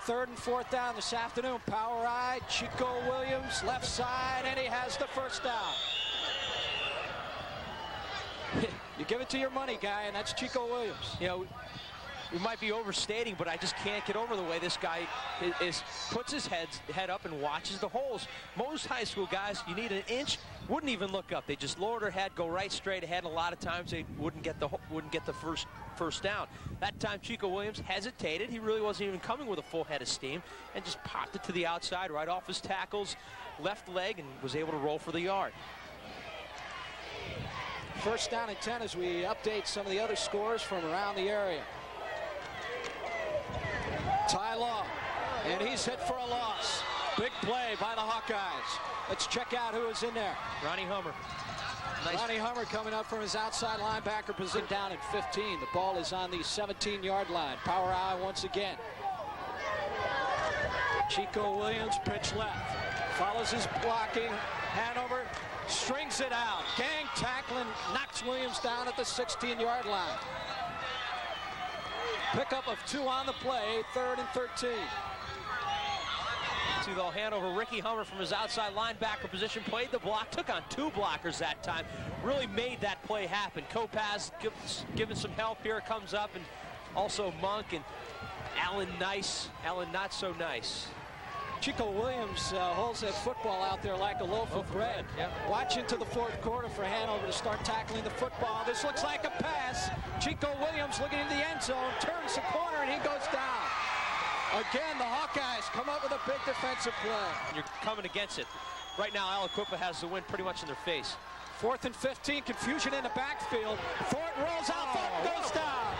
3rd and 4th down this afternoon. Power I, Chico Williams, left side, and he has the first down. You give it to your money guy, and that's Chico Williams. You know, we might be overstating, but I just can't get over the way this guy puts his head up and watches the holes. Most high school guys, you need an inch, wouldn't even look up. They just lower their head, go right straight ahead, and a lot of times they wouldn't get the first down. That time Chico Williams hesitated. He really wasn't even coming with a full head of steam, and just popped it to the outside right off his tackle's left leg and was able to roll for the yard. 1st down and 10 as we update some of the other scores from around the area. Ty Law, and he's hit for a loss. Big play by the Hawkeyes. Let's check out who is in there. Ronnie Hummer. Nice. Ronnie Hummer coming up from his outside linebacker position down at 15. The ball is on the 17-yard line. Power I once again. Chico Williams, pitch left. Follows his blocking. Hanover strings it out. Gang tackling, knocks Williams down at the 16-yard line. Pickup of 2 on the play, 3rd and 13. To the Hanover, Ricky Hummer from his outside linebacker position played the block, took on 2 blockers that time, really made that play happen. Kopaz giving some help here, comes up, and also Monk and Allen nice, Allen not so nice. Chico Williams holds that football out there like a loaf of bread. Yeah. Watch into the 4th quarter for Hanover to start tackling the football. This looks like a pass. Chico Williams looking into the end zone, turns the corner, and he goes down. Again, the Hawkeyes come up with a big defensive play. You're coming against it. Right now, Aliquippa has the win pretty much in their face. 4th and 15, confusion in the backfield. Thornton rolls out, Thornton goes down.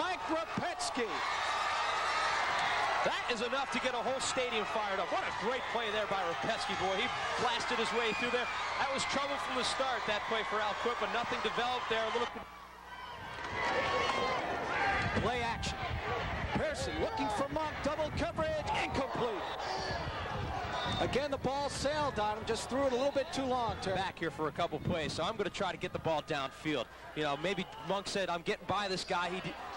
Mike Rapetsky. That is enough to get a whole stadium fired up. What a great play there by Rapetsky, boy. He blasted his way through there. That was trouble from the start, that play for Aliquippa. Nothing developed there. A little play action. Pearson looking for Monk, double coverage, incomplete. Again, the ball sailed on him, just threw it a little bit too long. Back here for a couple plays, so I'm going to try to get the ball downfield. You know, maybe Monk said, I'm getting by this guy.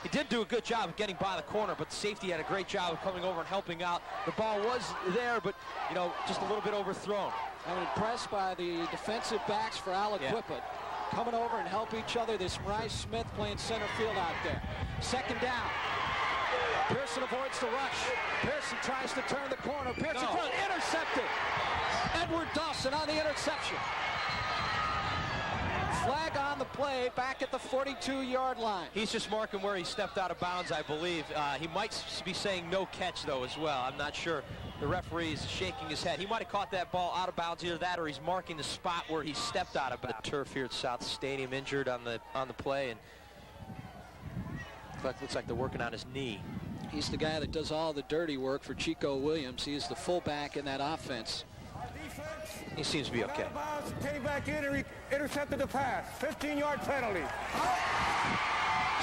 He did do a good job of getting by the corner, but the safety had a great job of coming over and helping out. The ball was there, but, you know, just a little bit overthrown. I'm impressed by the defensive backs for Aliquippa. Coming over and help each other. This Rice Smith playing center field out there. 2nd down. Pearson avoids the rush. Pearson tries to turn the corner. Pearson throws, intercepted. Edward Dawson on the interception. Flag on the play back at the 42-yard line. He's just marking where he stepped out of bounds, I believe. He might be saying no catch, though, as well. I'm not sure. The referee is shaking his head. He might have caught that ball out of bounds, either that or he's marking the spot where he stepped out of bounds. The turf here at South Stadium injured on the play, and looks like they're working on his knee. He's the guy that does all the dirty work for Chico Williams. He's the fullback in that offense. He seems to be okay. Came back in and intercepted the pass. 15-yard penalty.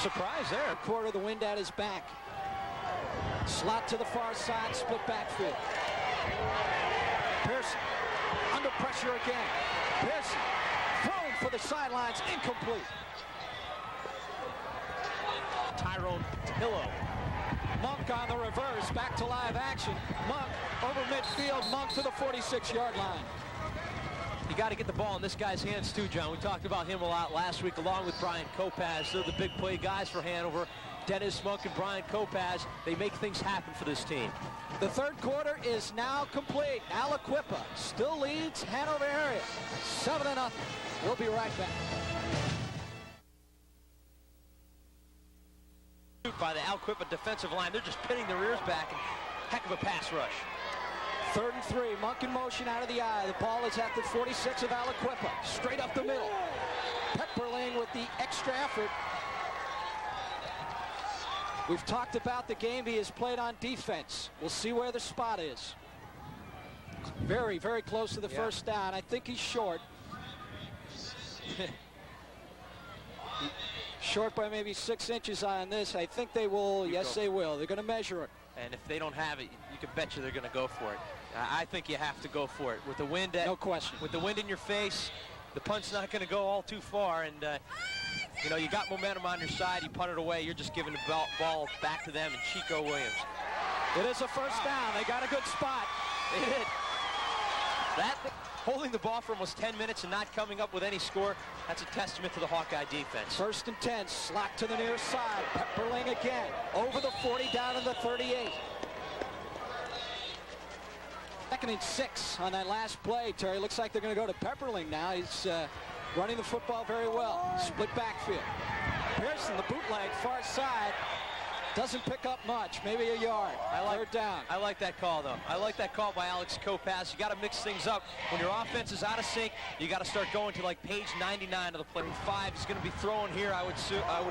Surprise there. A quarter of the wind at his back. Slot to the far side, split backfield. Pearson under pressure again. Pearson thrown for the sidelines, incomplete. Tyrone Pillow. Monk on the reverse, back to live action. Monk over midfield, Monk to the 46-yard line. You got to get the ball in this guy's hands too, John. We talked about him a lot last week along with Brian Kopacz. They're the big play guys for Hanover. Dennis Monk and Brian Kopacz, they make things happen for this team. The third quarter is now complete. Aliquippa still leads Hanover area 7-0. We'll be right back. By the Aliquippa defensive line, they're just pinning their ears back, and heck of a pass rush. 3rd and 3, Monk in motion out of the eye. The ball is at the 46 of Aliquippa, straight up the middle. Pepperling with the extra effort. We've talked about the game he has played on defense. We'll see where the spot is. Very, very close to the first down. I think he's short. Short by maybe 6 inches on this. I think they will. Yes, they will. They're going to measure it. And if they don't have it, you can bet you they're going to go for it. I think you have to go for it. With the wind, no question. With the wind in your face, the punt's not going to go all too far. And you know, you got momentum on your side. You punt it away. You're just giving the ball back to them and Chico Williams. It is a first down. They got a good spot. They did. That holding the ball for almost 10 minutes and not coming up with any score, that's a testament to the Hawkeye defense. 1st and 10, slot to the near side. Pepperling again, over the 40, down in the 38. 2nd and 6 on that last play, Terry. Looks like they're going to go to Pepperling now. He's running the football very well. Split backfield. Pearson, the bootleg, far side. Doesn't pick up much, maybe a yard. Third down. I like that call, though. I like that call by Alex Kopacz. You got to mix things up. When your offense is out of sync, you got to start going to like page 99 of the play. 5 is going to be thrown here, I would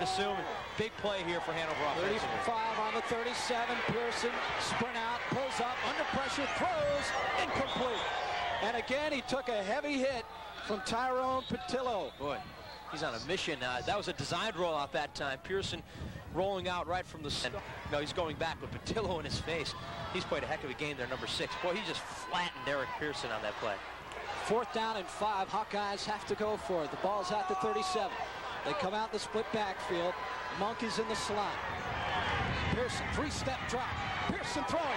assume. Big play here for Hanover offense. 35 on the 37. Pearson, sprint out, pulls up, under pressure, throws, incomplete. And again, he took a heavy hit from Tyrone Patillo. Boy, he's on a mission. That was a designed rollout that time. Pearson rolling out right from the center. No, he's going back with Patillo in his face. He's played a heck of a game there, number 6. Boy, he just flattened Eric Pearson on that play. 4th down and 5. Hawkeyes have to go for it. The ball's at the 37. They come out the split backfield. Monk is in the slot. Pearson, 3-step drop. Pearson throwing.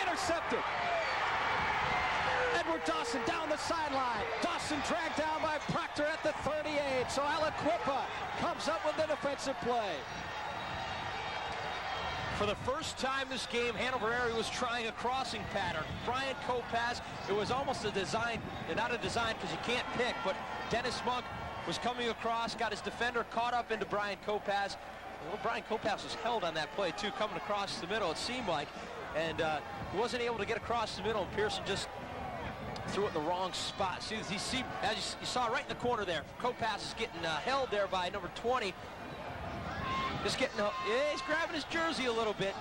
Intercepted. Edward Dawson down the sideline. Dawson dragged down by Proctor at the 38. So Aliquippa comes up with the defensive play. For the first time this game, Hanover area was trying a crossing pattern. Brian Kopacz, it was almost a design, not a design because you can't pick, but Dennis Monk was coming across, got his defender caught up into Brian Kopacz. Well, Brian Kopacz was held on that play too, coming across the middle, it seemed like. And he wasn't able to get across the middle, and Pearson just threw it in the wrong spot. See, as you saw right in the corner there, Kopacz is getting held there by number 20. Just getting, he's grabbing his jersey a little bit.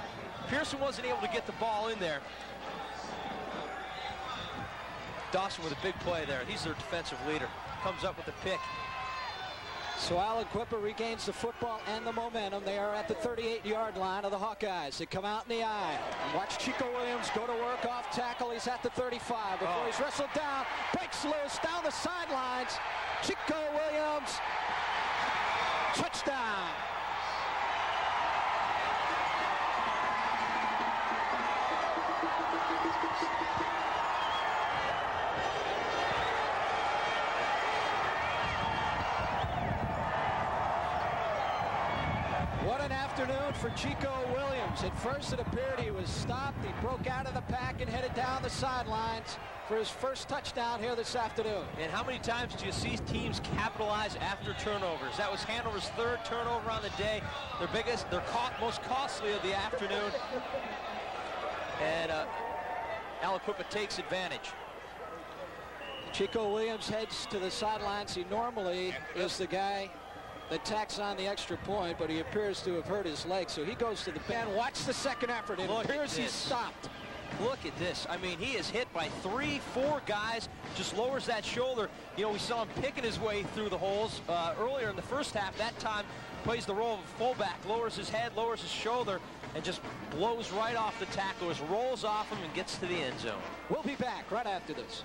Pearson wasn't able to get the ball in there. Dawson with a big play there. He's their defensive leader. Comes up with the pick. So Aliquippa regains the football and the momentum. They are at the 38-yard line of the Hawkeyes. They come out in the eye. And watch Chico Williams go to work off tackle. He's at the 35 before he's wrestled down. Breaks loose down the sidelines. Chico Williams. Touchdown. What an afternoon for Chico Williams. At first it appeared he was stopped. He broke out of the pack and headed down the sidelines for his first touchdown here this afternoon. And how many times do you see teams capitalize after turnovers? That was Hanover's 3rd turnover on the day. Their biggest, their most costly of the afternoon. And Aliquippa takes advantage. Chico Williams heads to the sidelines. He normally is the guy that tacks on the extra point, but he appears to have hurt his leg, so he goes to the bench. Watch the second effort. It appears he's stopped. Look at this. I mean, he is hit by 3-4 guys, just lowers that shoulder. You know, we saw him picking his way through the holes earlier in the first half. That time, plays the role of a fullback, lowers his head, lowers his shoulder, and just blows right off the tacklers, rolls off him, and gets to the end zone. We'll be back right after this.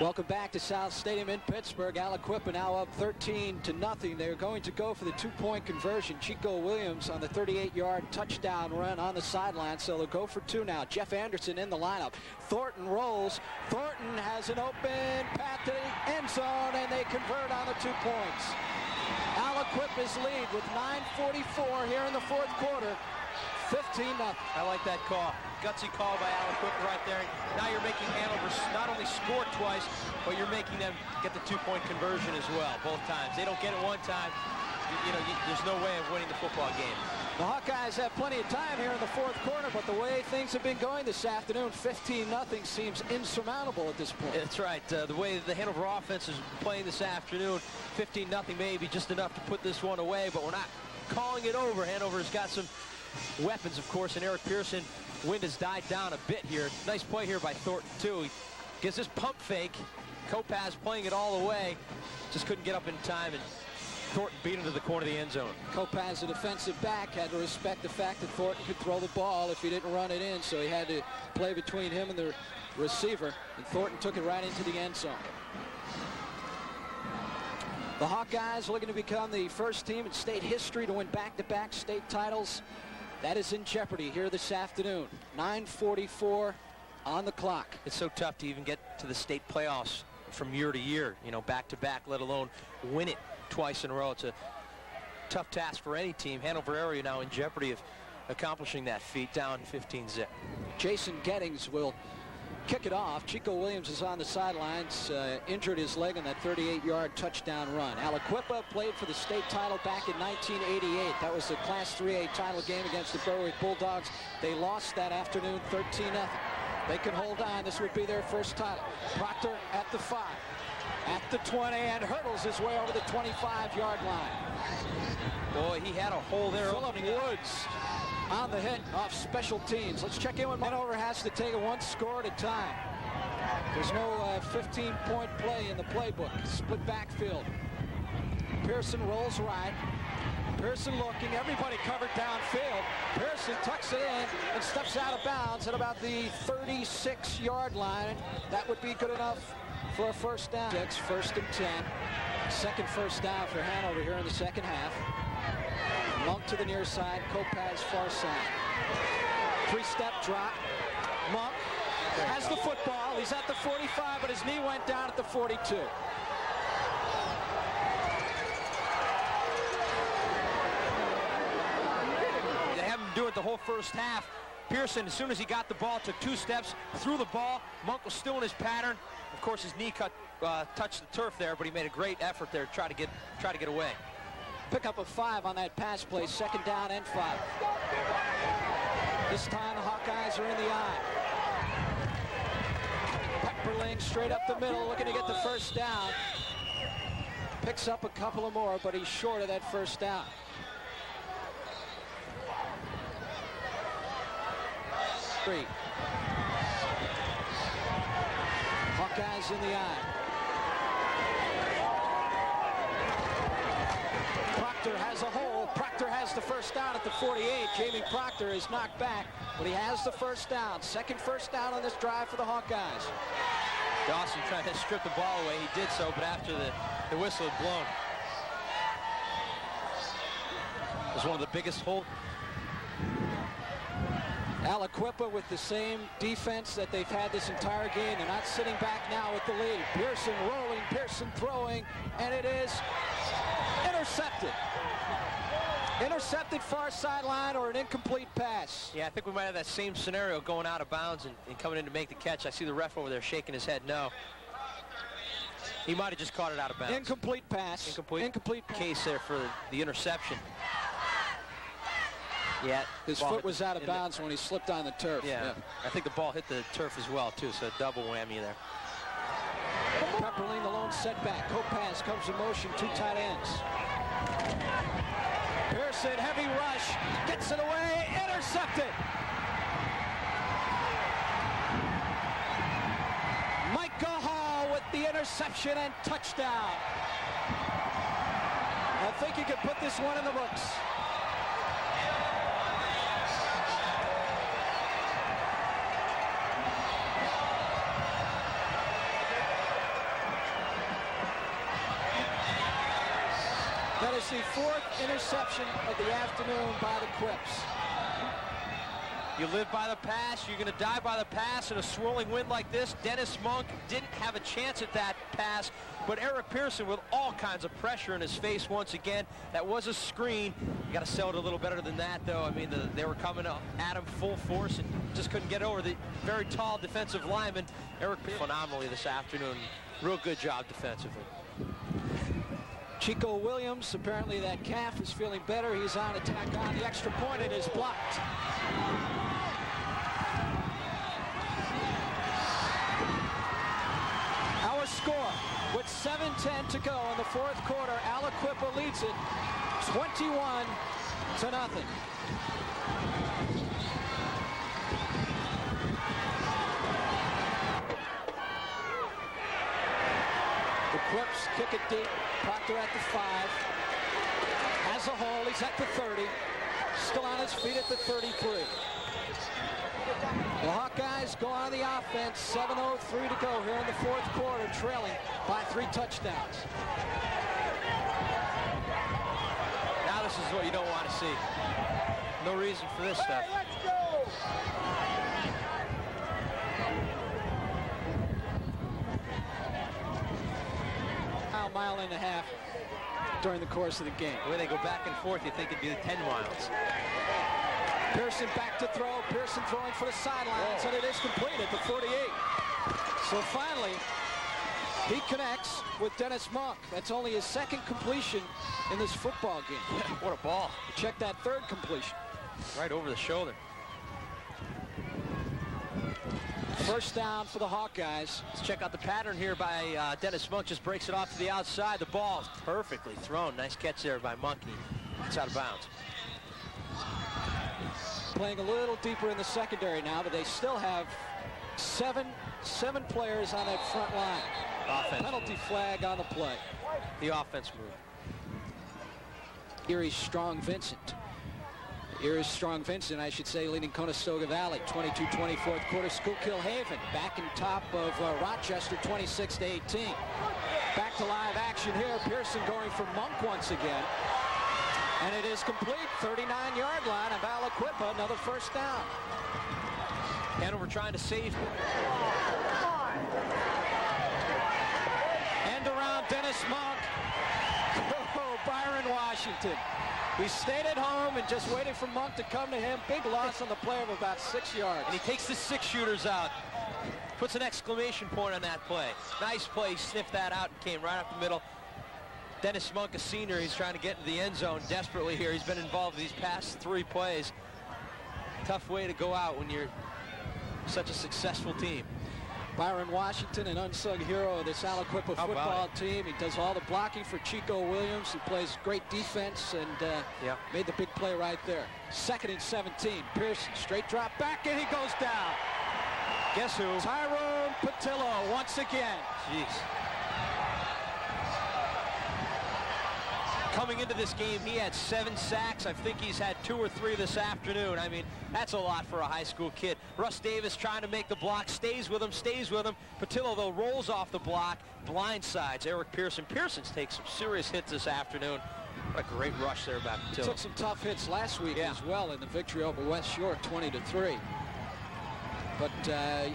Welcome back to South Stadium in Pittsburgh. Aliquippa now up 13-0. They're going to go for the two-point conversion. Chico Williams on the 38-yard touchdown run on the sideline, so they'll go for two now. Jeff Anderson in the lineup. Thornton rolls. Thornton has an open path to the end zone, and they convert on the 2 points. Aliquippa's lead with 9:44 here in the fourth quarter. 15-0. I like that call. Gutsy call by Aliquippa right there. Now you're making Hanover not only score twice, but you're making them get the two-point conversion as well, both times. They don't get it one time, there's no way of winning the football game. The Hawkeyes have plenty of time here in the fourth quarter, but the way things have been going this afternoon, 15-0 seems insurmountable at this point. That's right. The way the Hanover offense is playing this afternoon, 15-0 may be just enough to put this one away, but we're not calling it over. Hanover's got some weapons, of course, and Eric Pearson. Wind has died down a bit here. Nice play here by Thornton, too. He gets this pump fake. Kopaz playing it all away. Just couldn't get up in time, and Thornton beat him to the corner of the end zone. Kopaz, a defensive back, had to respect the fact that Thornton could throw the ball if he didn't run it in, so he had to play between him and the receiver, and Thornton took it right into the end zone. The Hawkeyes looking to become the first team in state history to win back-to-back state titles. That is in jeopardy here this afternoon. 9:44 on the clock. It's so tough to even get to the state playoffs from year to year, back-to-back, let alone win it twice in a row. It's a tough task for any team. Hanover area now in jeopardy of accomplishing that feat, down 15-0. Jason Gettings will kick it off. Chico Williams is on the sidelines, injured his leg on that 38-yard touchdown run. Aliquippa played for the state title back in 1988. That was the Class 3A title game against the Berwick Bulldogs. They lost that afternoon 13-0. They can hold on. This would be their first title. Proctor at the 5, at the 20, and hurdles his way over the 25-yard line. Boy, he had a hole there. Phillip Woods on the hit off special teams. Let's check in when Hanover has to take it one score at a time. There's no 15-point play in the playbook. Split backfield. Pearson rolls right. Pearson looking. Everybody covered downfield. Pearson tucks it in and steps out of bounds at about the 36-yard line. That would be good enough for a first down. 1st and 10. Second first down for Hanover here in the second half. Monk to the near side, Kopaz far side. 3-step drop. Monk has the football. He's at the 45, but his knee went down at the 42. They have him do it the whole first half. Pearson, as soon as he got the ball, took 2 steps, threw the ball. Monk was still in his pattern. Of course, his knee touched the turf there, but he made a great effort there to try to get away. Pick up a 5 on that pass play, 2nd down and 5. This time the Hawkeyes are in the eye. Pepperling straight up the middle, looking to get the first down. Picks up a couple of more, but he's short of that first down. Three. Hawkeyes in the eye. Proctor has a hole. Proctor has the first down at the 48. Jamie Proctor is knocked back, but he has the first down. Second first down on this drive for the Hawkeyes. Dawson trying to strip the ball away. He did so, but after the whistle had blown. It was one of the biggest holes. Aliquippa with the same defense that they've had this entire game. They're not sitting back now with the lead. Pearson rolling, Pearson throwing, and it is intercepted. Intercepted far sideline or an incomplete pass. Yeah, I think we might have that same scenario going out of bounds and coming in to make the catch. I see the ref over there shaking his head no. He might have just caught it out of bounds. Incomplete pass. Incomplete case there for the interception. Yeah, his foot was out of bounds when he slipped on the turf. Yeah, I think the ball hit the turf as well, too, so a double whammy there. Pepperling, the lone setback. Kopaz comes in motion, 2 tight ends. Pearson, heavy rush, gets it away, intercepted. Micah Hall with the interception and touchdown. I think he could put this one in the books. is the 4th interception of the afternoon by the Quips. You live by the pass, you're going to die by the pass in a swirling wind like this. Dennis Monk didn't have a chance at that pass, but Eric Pearson with all kinds of pressure in his face once again. That was a screen. You got to sell it a little better than that, though. I mean, they were coming at him full force and just couldn't get over the very tall defensive lineman. Eric phenomenally this afternoon. Real good job defensively. Chico Williams, apparently that calf is feeling better. He's on attack on the extra point. It is blocked. Our score with 7:10 to go in the 4th quarter. Aliquippa leads it 21-0. The Quips kick it deep. Proctor at the 5. Has a hole. He's at the 30. Still on his feet at the 33. The Hawkeyes go on the offense. 7:03 to go here in the 4th quarter, trailing by 3 touchdowns. Now this is what you don't want to see. No reason for this stuff. Let's go! Mile and a half during the course of the game. The way they go back and forth, you think it'd be 10 miles. Pearson back to throw. Pearson throwing for the sidelines, and it is complete at the 48. So finally, he connects with Dennis Monk. That's only his 2nd completion in this football game. What a ball. Check that 3rd completion. Right over the shoulder. First down for the Hawkeyes. Let's check out the pattern here by Dennis Monk. Just breaks it off to the outside. The ball is perfectly thrown. Nice catch there by Monk. It's out of bounds. Playing a little deeper in the secondary now, but they still have seven players on that front line. Offense. Penalty flag on the play. The offense move. Erie's Strong Vincent. Erie's Strong Vincent, I should say, leading Conestoga Valley. 22-20 4th quarter. Schuylkill Haven back in top of Rochester, 26-18. Back to live action here. Pearson going for Monk once again. And it is complete. 39-yard line of Aliquippa. Another first down. Hanover trying to save. End around Dennis Monk. Oh, Byron Washington. He stayed at home and just waited for Monk to come to him. Big loss on the play of about 6 yards. And he takes the 6-shooters out. Puts an exclamation point on that play. Nice play. Sniffed that out and came right up the middle. Dennis Monk, a senior, he's trying to get into the end zone desperately here. He's been involved in these past 3 plays. Tough way to go out when you're such a successful team. Byron Washington, an unsung hero of this Aliquippa football team. He does all the blocking for Chico Williams. He plays great defense and made the big play right there. 2nd and 17. Pearson, straight drop back, and he goes down. Guess who? Tyrone Patillo once again. Jeez. Coming into this game, he had 7 sacks. I think he's had 2 or 3 this afternoon. I mean, that's a lot for a high school kid. Russ Davis trying to make the block, stays with him. Patillo, though, rolls off the block, blindsides Eric Pearson. Pearson's taken some serious hits this afternoon. What a great rush there by Patillo. Took some tough hits last week as well in the victory over West Shore, 20-3. But,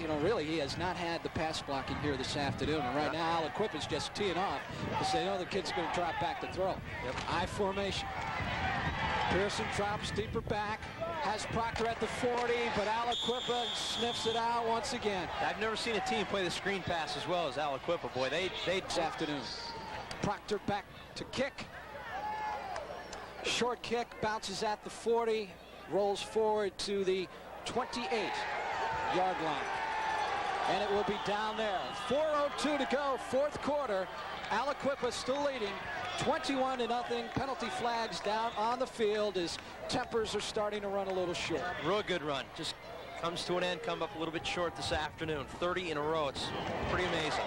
you know, really, he has not had the pass blocking here this afternoon. And right now, Aliquippa is just teeing off because they know the kid's going to drop back to throw. I formation. Pearson drops deeper back. Has Proctor at the 40, but Aliquippa sniffs it out once again. I've never seen a team play the screen pass as well as Aliquippa. Boy, they this afternoon. Proctor back to kick. Short kick, bounces at the 40, rolls forward to the 28-yard line. And it will be down there. 4:02 to go, 4th quarter. Aliquippa still leading 21-0. Penalty flags down on the field as tempers are starting to run a little short. Real good run. Just comes to an end, come up a little bit short this afternoon. 30 in a row. It's pretty amazing.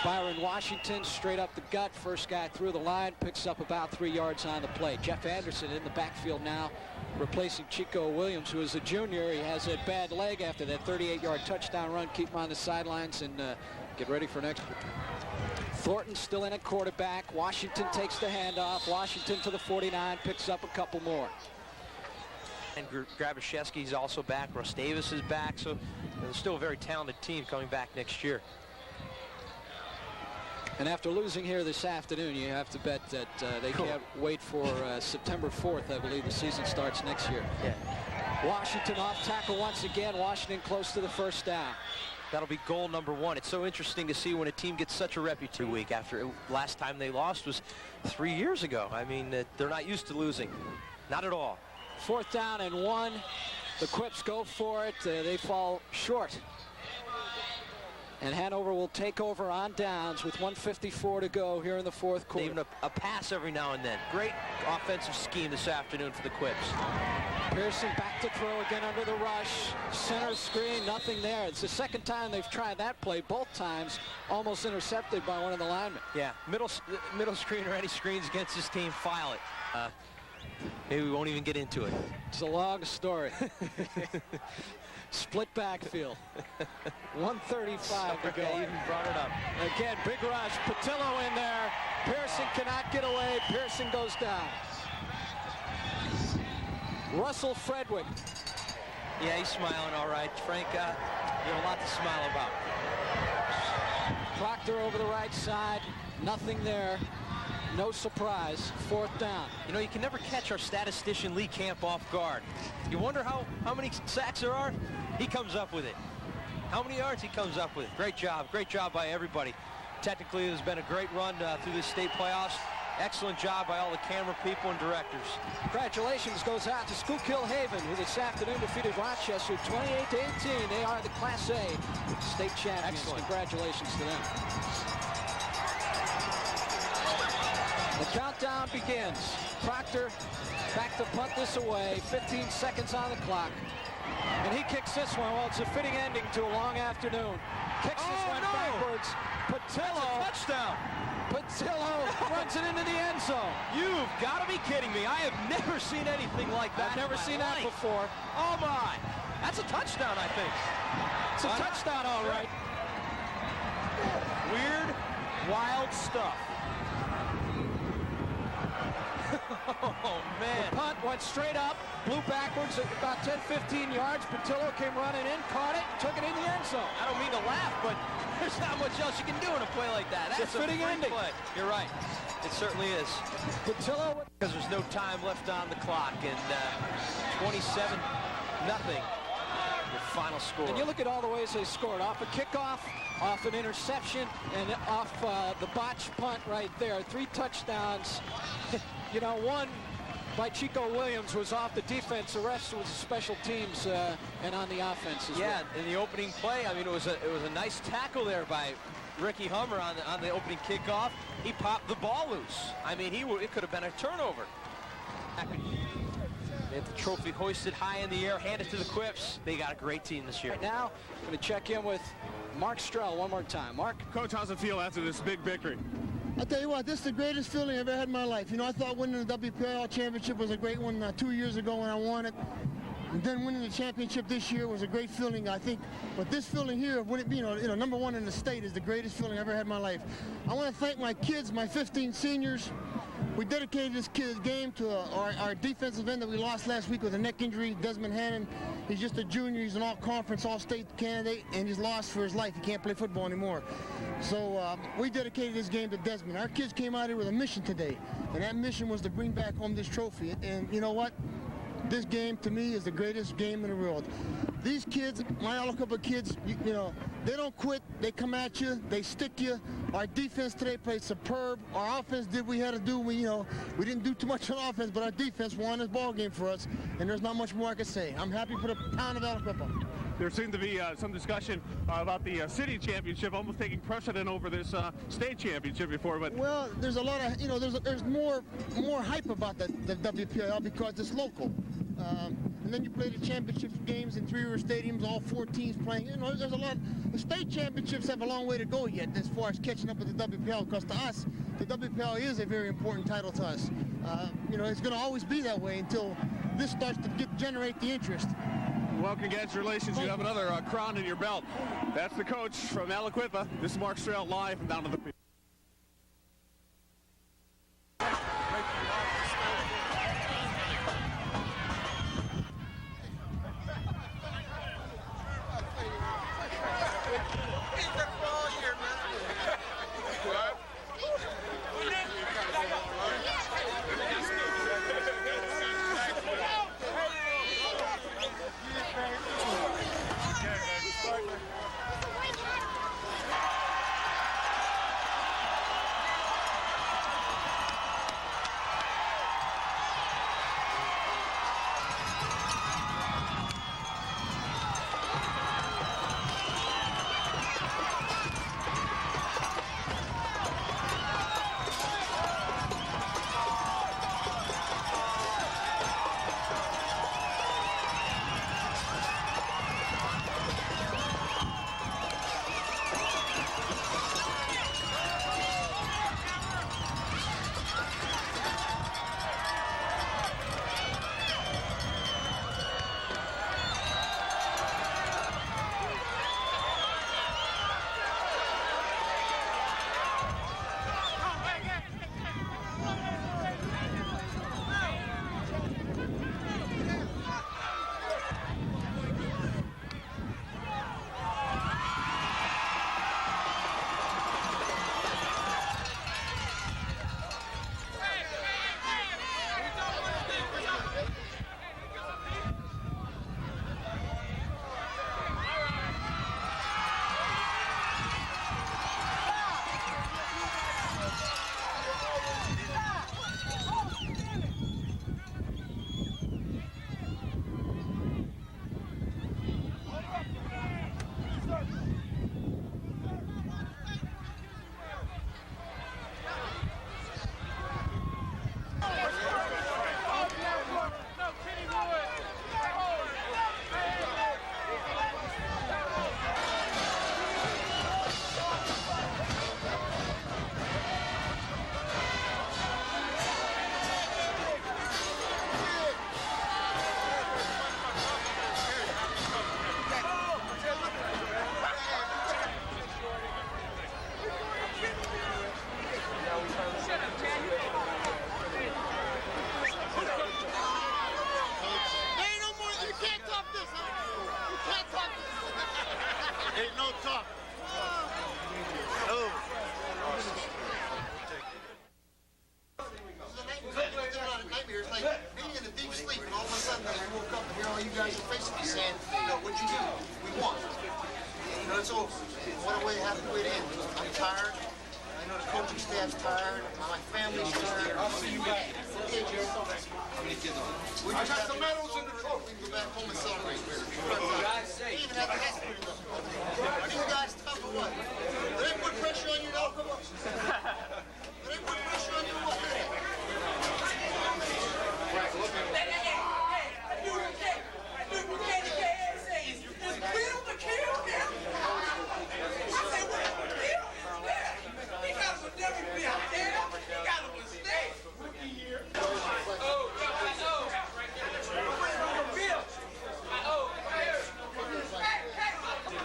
Byron Washington straight up the gut. First guy through the line, picks up about 3 yards on the play. Jeff Anderson in the backfield now, replacing Chico Williams, who is a junior. He has a bad leg after that 38-yard touchdown run. Keep him on the sidelines and get ready for next. Thornton still in at quarterback. Washington takes the handoff. Washington to the 49, picks up a couple more. And Grabashevsky's also back. Rostavis is back. So they're still a very talented team coming back next year. And after losing here this afternoon, you have to bet that they can't wait for September 4th. I believe the season starts next year. Yeah. Washington off tackle once again. Washington close to the first down. That'll be goal number 1. It's so interesting to see when a team gets such a reputation week after last time they lost was 3 years ago. I mean, they're not used to losing. Not at all. 4th down and 1. The Quips go for it. They fall short. And Hanover will take over on downs with 1:54 to go here in the 4th quarter. Even a pass every now and then. Great offensive scheme this afternoon for the Quips. Pearson back to throw again under the rush. Center screen, nothing there. It's the second time they've tried that play. Both times almost intercepted by one of the linemen. Yeah, middle screen or any screens against this team, file it. Maybe we won't even get into it. It's a long story. Split backfield. 1:35 to go. I even brought it up. Again, big rush. Patillo in there. Pearson cannot get away. Pearson goes down. Russell Fredwick. Yeah, he's smiling all right. Frank, you have a lot to smile about. Proctor over the right side. Nothing there. No surprise. 4th down. You know, you can never catch our statistician Lee Camp off guard. You wonder how many sacks there are? He comes up with it. How many yards? He comes up with it. Great job by everybody. Technically, it has been a great run through this state playoffs. Excellent job by all the camera people and directors. Congratulations goes out to Schuylkill Haven, who this afternoon defeated Rochester 28-18. They are the Class A state champions. Excellent. Congratulations to them. The countdown begins. Proctor back to punt this away. 15 seconds on the clock. And he kicks this one. Well, it's a fitting ending to a long afternoon. Kicks this one backwards. Patillo. That's a touchdown. Patillo runs it into the end zone. You've got to be kidding me. I have never seen anything like that. I've never seen that before. Oh, my. That's a touchdown, I think. It's a touchdown, all right. Weird, wild stuff. Oh, man. The punt went straight up, blew backwards about 10-15 yards. Patillo came running in, caught it, took it in the end zone. I don't mean to laugh, but there's not much else you can do in a play like that. That's a fitting ending. Play. You're right. It certainly is. Patillo. Because there's no time left on the clock, and 27-0. The final score. And you look at all the ways they scored. Off a kickoff, off an interception, and off the botched punt right there. 3 touchdowns. You know, one by Chico Williams was off the defense. The rest was special teams and on the offense as well. Yeah, in the opening play, I mean, it was a nice tackle there by Ricky Hummer on the opening kickoff. He popped the ball loose. I mean, it could have been a turnover. They have the trophy hoisted high in the air, hand it to the Quips. They got a great team this year. Right now, I'm going to check in with Mark Strell one more time. Mark? Coach, how's it feel after this big victory? I'll tell you what, this is the greatest feeling I've ever had in my life. You know, I thought winning the WPIAA championship was a great one 2 years ago when I won it. And then winning the championship this year was a great feeling, I think. But this feeling here of winning, you know, number 1 in the state is the greatest feeling I've ever had in my life. I want to thank my kids, my 15 seniors. We dedicated this kid's game to our defensive end that we lost last week with a neck injury, Desmond Hannon. He's just a junior. He's an all-conference, all-state candidate, and he's lost for his life. He can't play football anymore. So we dedicated this game to Desmond. Our kids came out here with a mission today, and that mission was to bring back home this trophy. And you know what? This game, to me, is the greatest game in the world. These kids, my Aliquippa kids, you know, they don't quit. They come at you. They stick you. Our defense today played superb. Our offense did what we had to do. We didn't do too much on offense, but our defense won this ball game for us, and there's not much more I can say. I'm happy for the town of Aliquippa. There seemed to be some discussion about the city championship almost taking precedent over this state championship before. But well, there's a lot of, you know, there's more hype about the WPIAA because it's local. And then you play the championship games in 3 river stadiums, all 4 teams playing. You know, there's a lot. The state championships have a long way to go yet as far as catching up with the WPIAA, because to us, the WPIAA is a very important title to us. You know, it's going to always be that way until this starts to generate the interest. Well, congratulations. You have another crown in your belt. That's the coach from Aliquippa. This is Mark Strell live from down to the It's over. What a way, have to wait in. I'm tired. I know the coaching staff's tired. My family's tired. I'll see you back. Okay, Joe. We just got the medals and the trophy. We can go back home and celebrate. They even have the hospital. Are these guys tough or what? Did they put pressure on you now? Come on. Did they put pressure on you or what?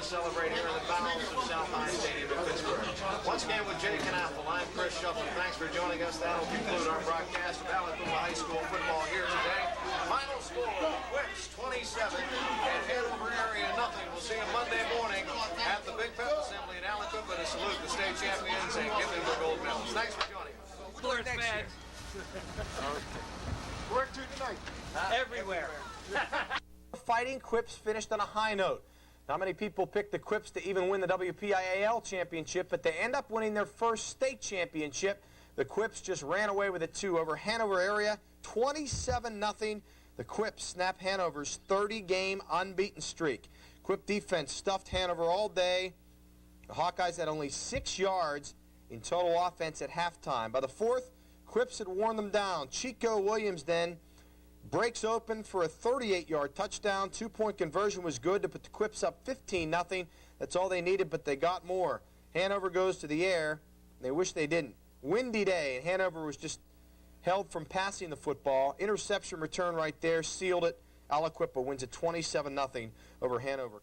Celebrate here in the bowels of South High Stadium in Pittsburgh. Once again with Jake and Apple, I'm Chris Shuffle. Thanks for joining us. That'll conclude our broadcast of Aliquippa High School football here today. Final score, Quips 27 and Hanover area nothing. We'll see you Monday morning at the Big Pep Assembly in Aliquippa to salute the state champions and give them their gold medals. Thanks for joining us. We'll next year. Where to tonight? Everywhere. Fighting Quips finished on a high note. Not many people picked the Quips to even win the WPIAL championship, but they end up winning their first state championship. The Quips just ran away with it, too, over Hanover area, 27-0. The Quips snap Hanover's 30-game unbeaten streak. Quip defense stuffed Hanover all day. The Hawkeyes had only 6 yards in total offense at halftime. By the fourth, Quips had worn them down. Chico Williams then breaks open for a 38-yard touchdown. 2-point conversion was good to put the Quips up 15-0. That's all they needed, but they got more. Hanover goes to the air. They wish they didn't. Windy day, and Hanover was just held from passing the football. Interception return right there, sealed it. Aliquippa wins it 27-0 over Hanover.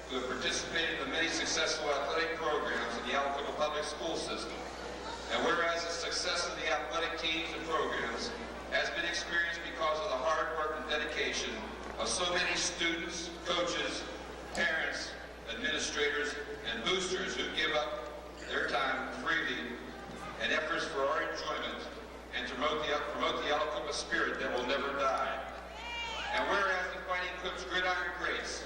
who have participated in the many successful athletic programs in the Aliquippa public school system. And whereas the success of the athletic teams and programs has been experienced because of the hard work and dedication of so many students, coaches, parents, administrators, and boosters who give up their time freely and efforts for our enjoyment and to promote the Aliquippa spirit that will never die. And whereas the Fighting Quips Gridiron Greats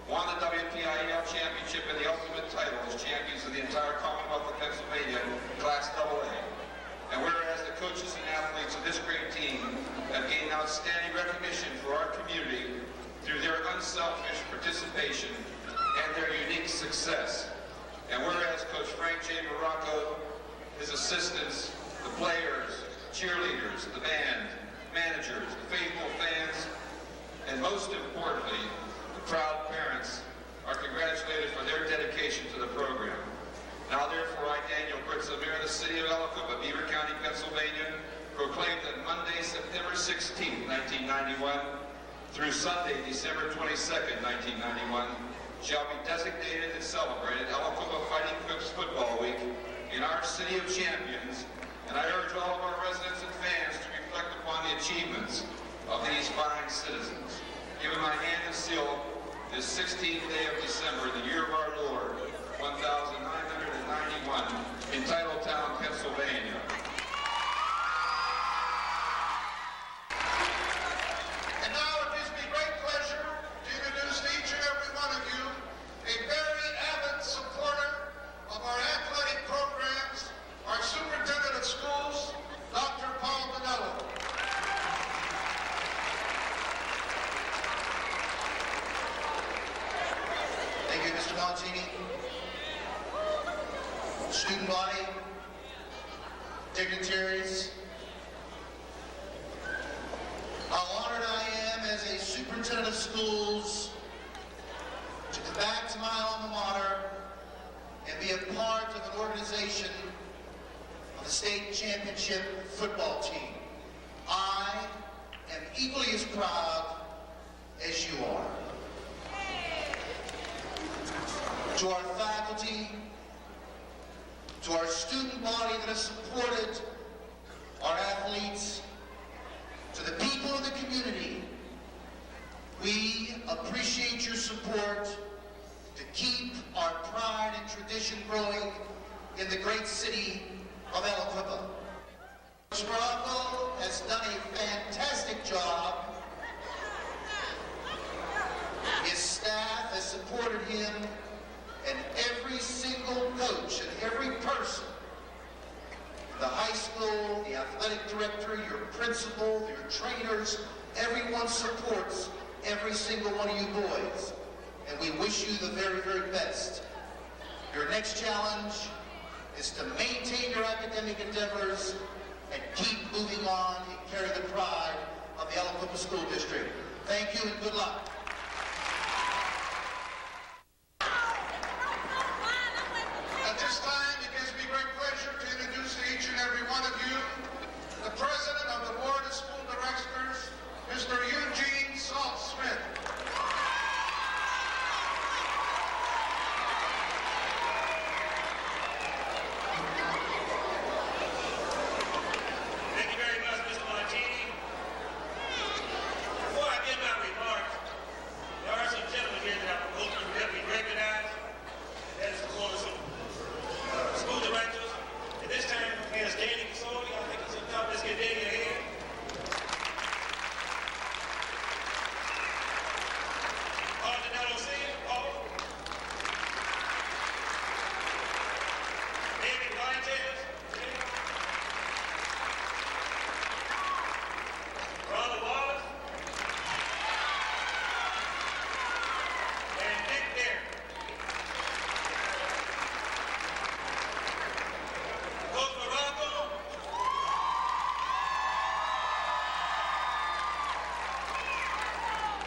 won the WPIAA championship and the ultimate title as champions of the entire Commonwealth of Pennsylvania Class AA. And whereas the coaches and athletes of this great team have gained outstanding recognition for our community through their unselfish participation and their unique success. And whereas Coach Frank J. Morocco, his assistants, the players, cheerleaders, the band, managers, the faithful fans, and most importantly, the proud parents are congratulated for their dedication to the program. Now therefore, I, Daniel Britza, Mayor of the City of Aliquippa, Beaver County, Pennsylvania, proclaim that Monday, September 16, 1991, through Sunday, December 22nd, 1991, shall be designated and celebrated Aliquippa Fighting Quips Football Week in our City of Champions, and I urge all of our residents and fans to reflect upon the achievements of these fine citizens. Given my hand and seal this 16th day of December, the year of our Lord, 1991, in Titletown, Pennsylvania. And now it gives me great pleasure to introduce to each and every one of you a very avid supporter of our athletic programs, our superintendent of schools, Dr. Paul Bonello. Thank you, Mr. Montini. Student body, dignitaries, how honored I am as a superintendent of schools to come back to my alma mater and be a part of an organization of the state championship football team. I am equally as proud as you are. To our faculty, to our student body that has supported our athletes, to the people of the community, we appreciate your support to keep our pride and tradition growing in the great city of Aliquippa. Coach Morocco has done a fantastic job. His staff has supported him, and every single coach and every person, the high school, the athletic director, your principal, your trainers, everyone supports every single one of you boys. And we wish you the very, very best. Your next challenge is to maintain your academic endeavors and keep moving on and carry the pride of the Aliquippa School District. Thank you and good luck. At this time, it gives me great pleasure to introduce to each and every one of you the President of the Board of School Directors, Mr. Eugene Salt Smith. Thank you very much, Mr. Montini. Before I give my remarks, there are some gentlemen here that I hope you definitely recognize. That is the Board of School Directors. At this time, as Danny Casoli, I think it's up. Let's get Danny a hand. Paul Donello Sr., Paul. David Bartez. Ronald Wallace. And Nick Derrick. Coach Morocco.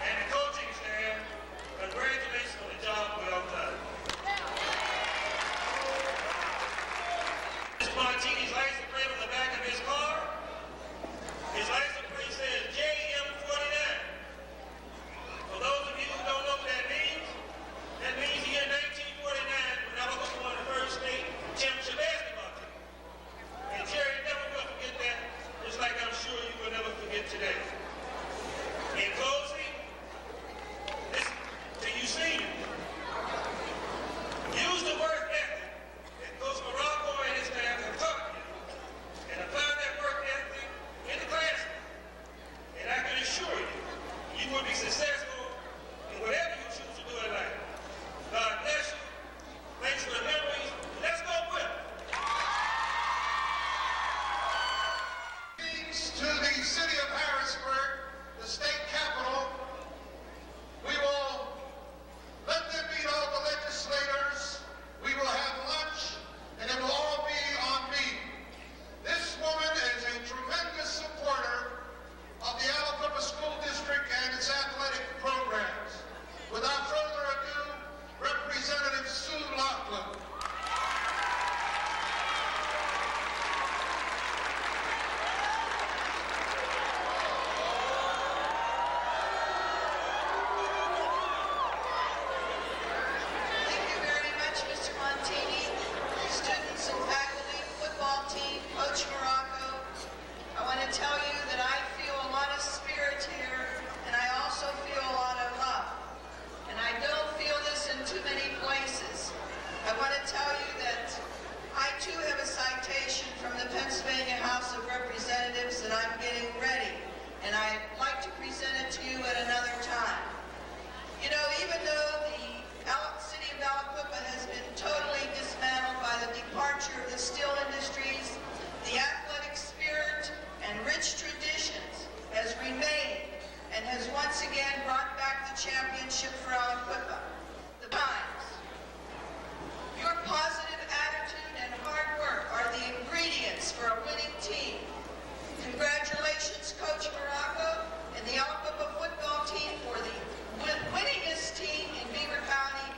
And the coaching staff, congratulations on the job well done. This places. I want to tell you that I too have a citation from the Pennsylvania House of Representatives that I'm getting ready, and I'd like to present it to you at another time. You know, even though the city of Aliquippa has been totally dismantled by the departure of the steel industries, the athletic spirit and rich traditions has remained and has once again brought back the championship for Aliquippa. The times. Your positive attitude and hard work are the ingredients for a winning team. Congratulations, Coach Morocco and the Aliquippa football team for the winningest team in Beaver County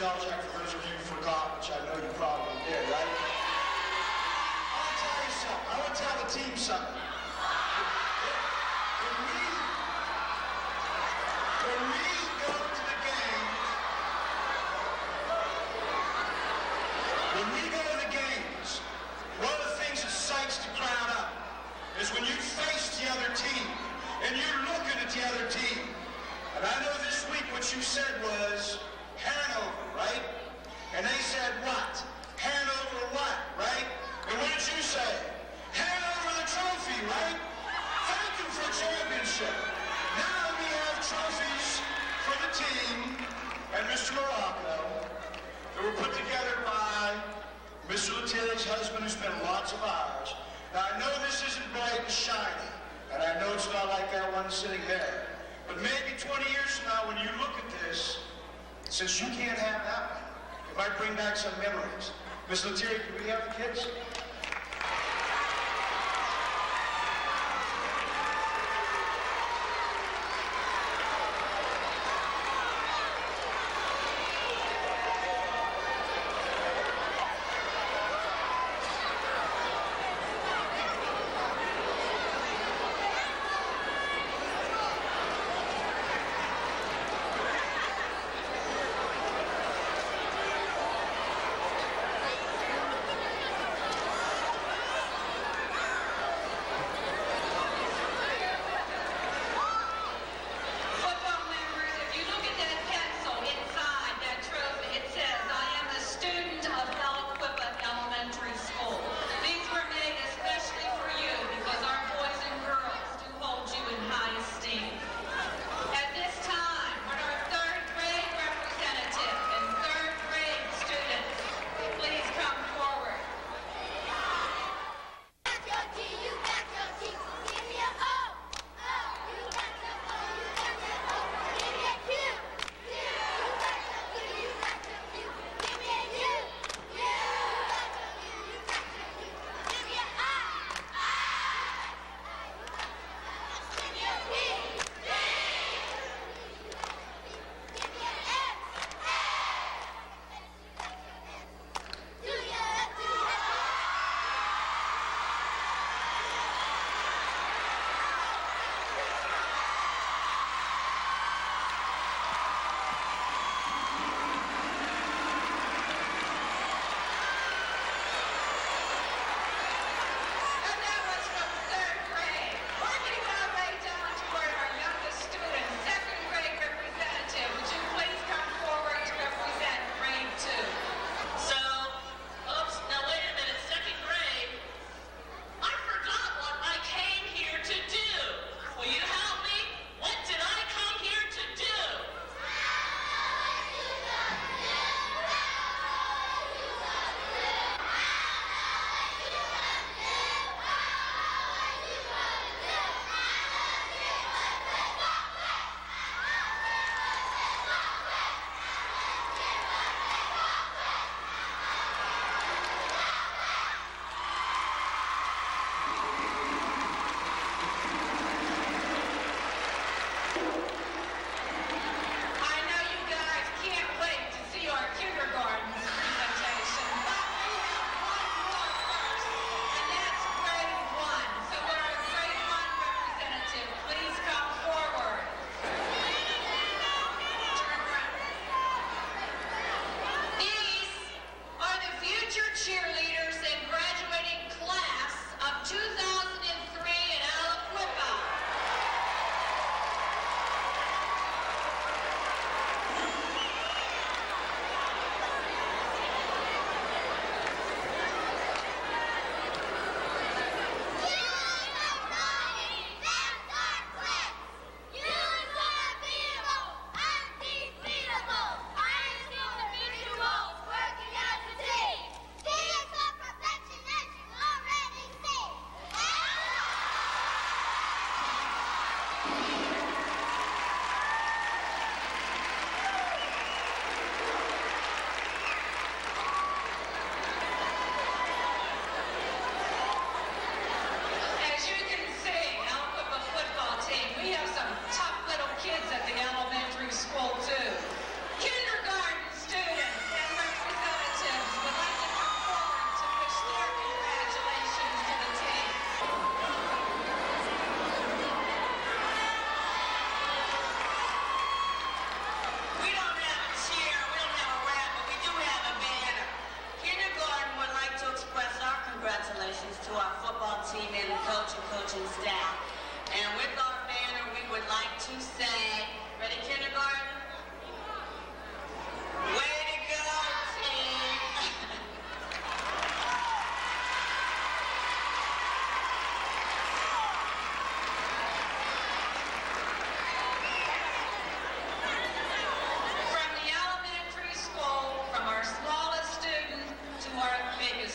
shell check for those of you who forgot, which I know you probably did, right? I want to tell you something. I want to tell the team something. When we go to the games, one of the things that psychs the crowd up is when you face the other team and you're looking at the other team. And I know this week what you said was Hanover, right? And they said what? Hanover what, right? And what did you say? Hanover the trophy, right? Thank you for a championship. Now we have trophies for the team and Mr. Morocco that were put together by Mr. Letier's husband, who spent lots of hours. Now, I know this isn't bright and shiny, and I know it's not like that one sitting there. But maybe 20 years from now, when you look at this, since you can't have that one, it might bring back some memories. Ms. Letier, can we have the kids?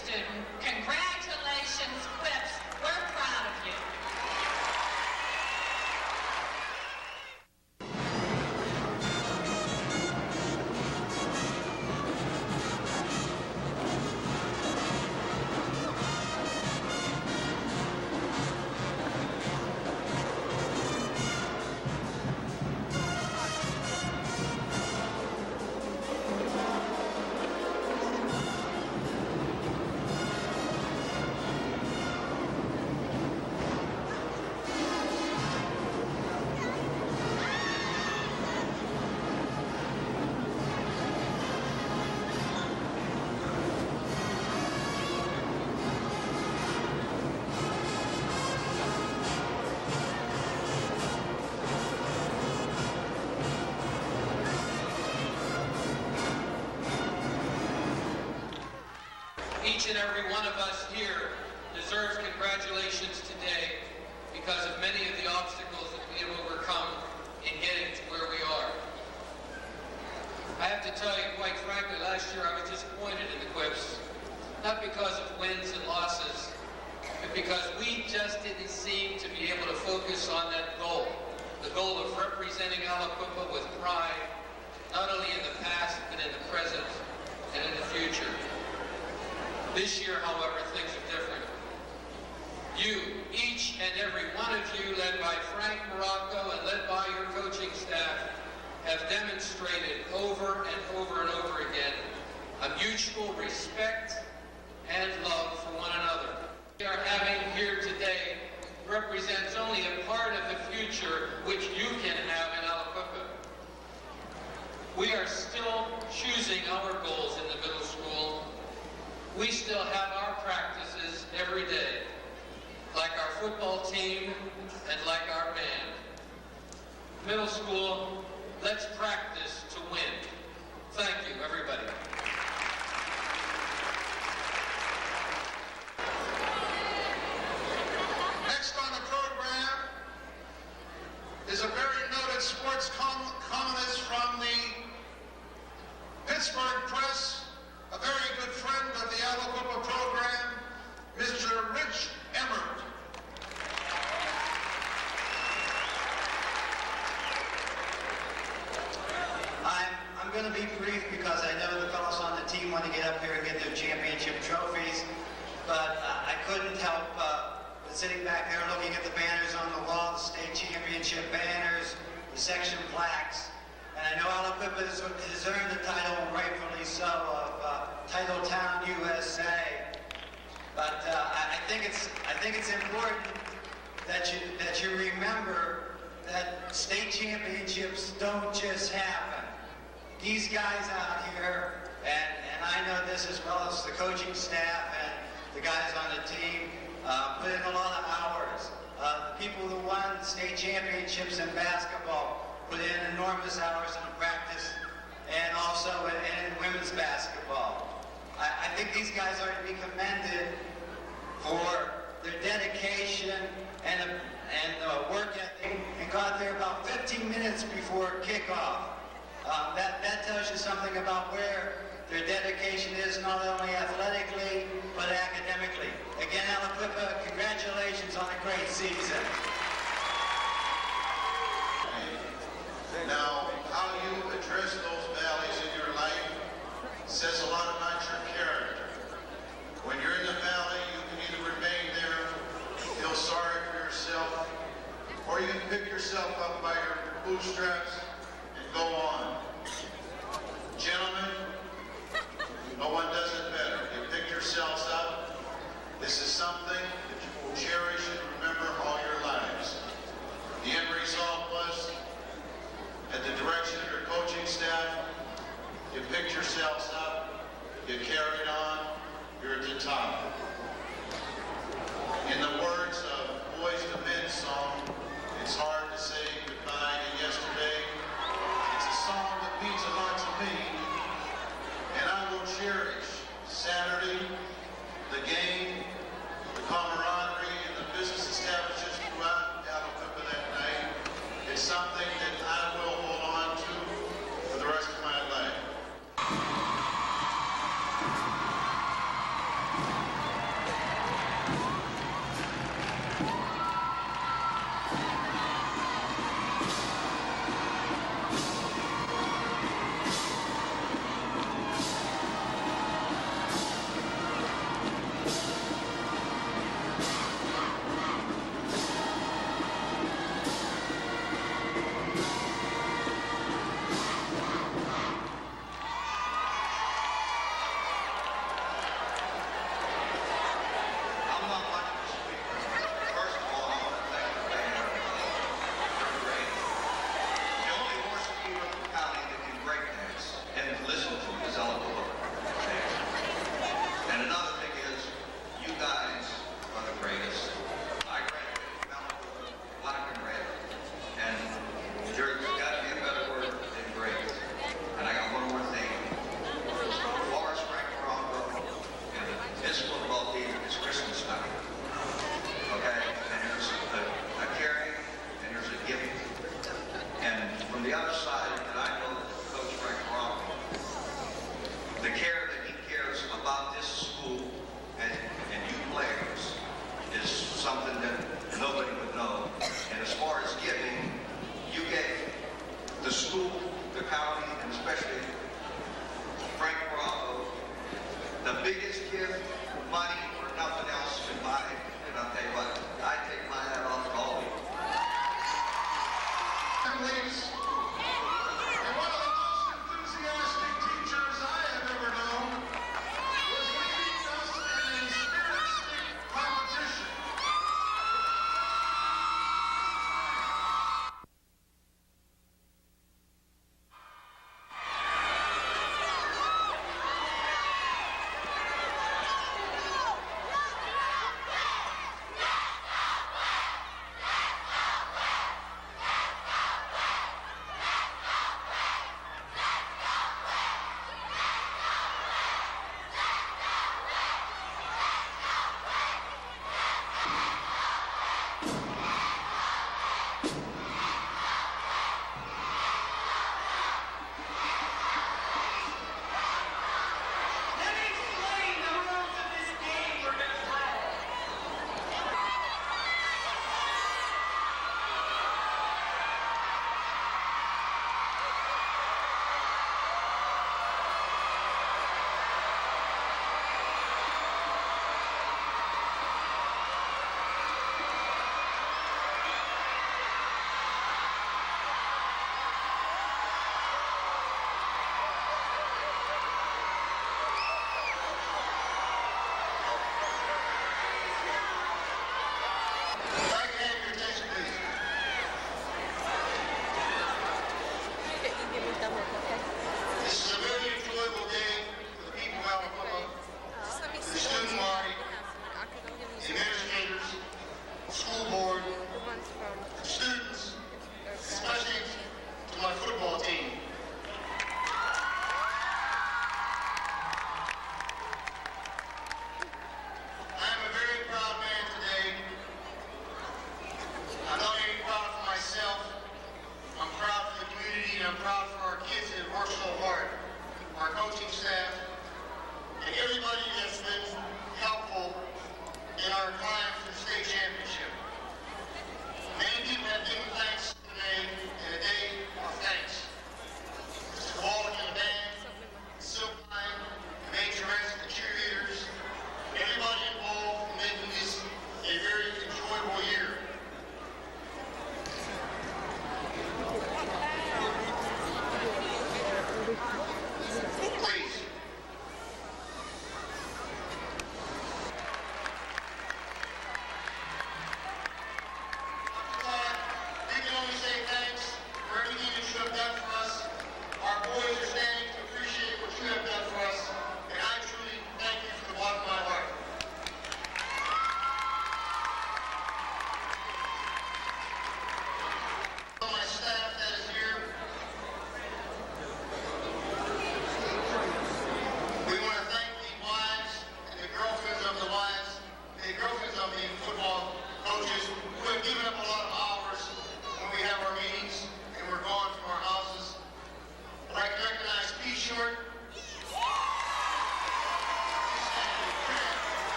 student. Congratulations, Quips. We're proud of you. Each and every one of us here deserves congratulations today because of many of the obstacles that we have overcome in getting to where we are. I have to tell you, quite frankly, last year I was disappointed in the Quips, not because of wins and losses, but because we just didn't seem to be able to focus on that goal, the goal of representing Aliquippa with pride, not only in the past, but in the present and in the future. This year, however, things are different. You, each and every one of you, led by Frank Morocco and led by your coaching staff, have demonstrated over and over and over again a mutual respect and love for one another. What we are having here today represents only a part of the future which you can have in Aliquippa. We are still choosing our goals in the middle school. We still have our practices every day, like our football team and like our band. Middle school, let's practice to win. Thank you, everybody. Next on the program is a very noted sports columnist from the Pittsburgh Press, a very good friend of the Aliquippa program, Mr. Rich Emmert. I'm going to be brief because I know the fellows on the team want to get up here and get their championship trophies, but I couldn't help sitting back there looking at the banners on the wall, the state championship banners, the section plaques, and I know Aliquippa has earned the title, rightfully so, of Title Town USA. But I think it's important that you remember that state championships don't just happen. These guys out here, and I know this as well as the coaching staff and the guys on the team, put in a lot of hours. The people who won state championships in basketball put in enormous hours in practice, and also in women's basketball. I think these guys are to be commended for their dedication and work ethic, and got there about 15 minutes before kickoff. That tells you something about where their dedication is, not only athletically, but academically. Again, Aliquippa, congratulations on a great season. Now, how you address those valleys in your life says a lot about your character. When you're in the valley, you can either remain there, feel sorry for yourself, or you can pick yourself up by your bootstraps and go on. Gentlemen, no one does it better. You pick yourselves up. This is something that you will cherish and remember all your lives. The end result was, at the direction of your coaching staff, you picked yourselves up, you carried on, you're at the top. In the words of Boys to Men song, it's hard to say goodbye to yesterday. It's a song that means a lot to me, and I will cherish Saturday, the game, the camaraderie, and the business establishments throughout Aliquippa that night. It's something that I will hold on to for the rest of my life. about this school and you players is something that nobody would know. And as far as giving, you gave the school, the county, and especially Frank Bravo, the biggest gift money or nothing else can buy. And I'll tell you what, I take my hat off to all of you. Families, and one of the most enthusiastic teachers I have ever known was leading us in a spirit stick competition.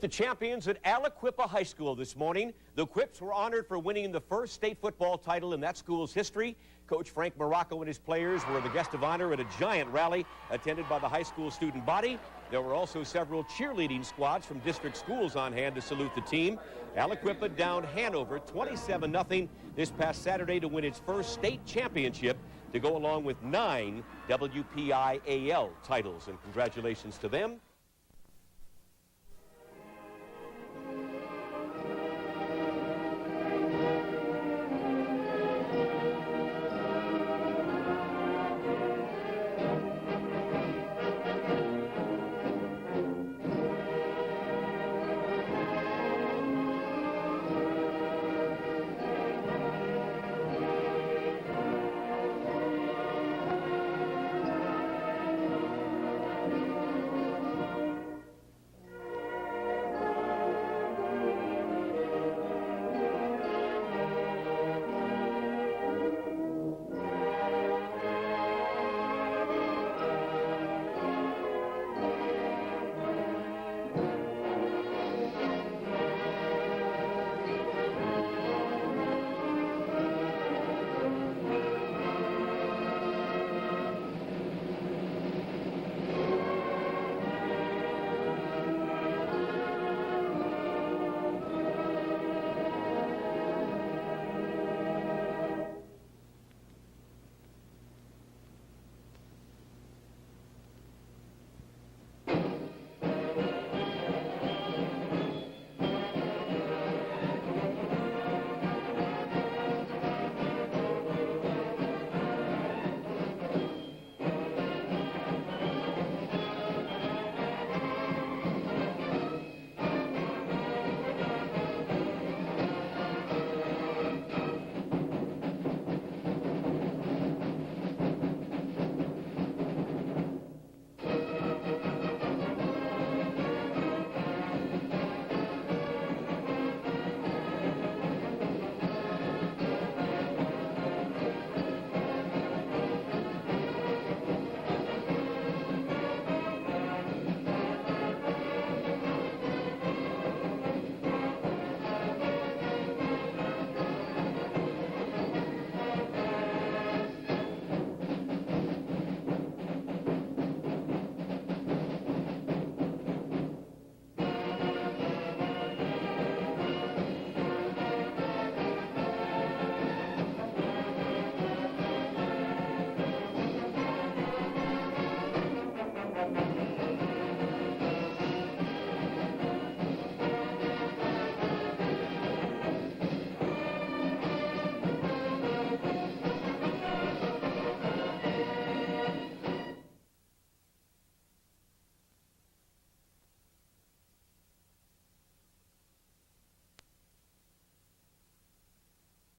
the champions at Aliquippa High School this morning. The Quips were honored for winning the first state football title in that school's history. Coach Frank Morocco and his players were the guest of honor at a giant rally attended by the high school student body. There were also several cheerleading squads from district schools on hand to salute the team. Aliquippa downed Hanover 27-0 this past Saturday to win its first state championship, to go along with 9 WPIAL titles. And congratulations to them.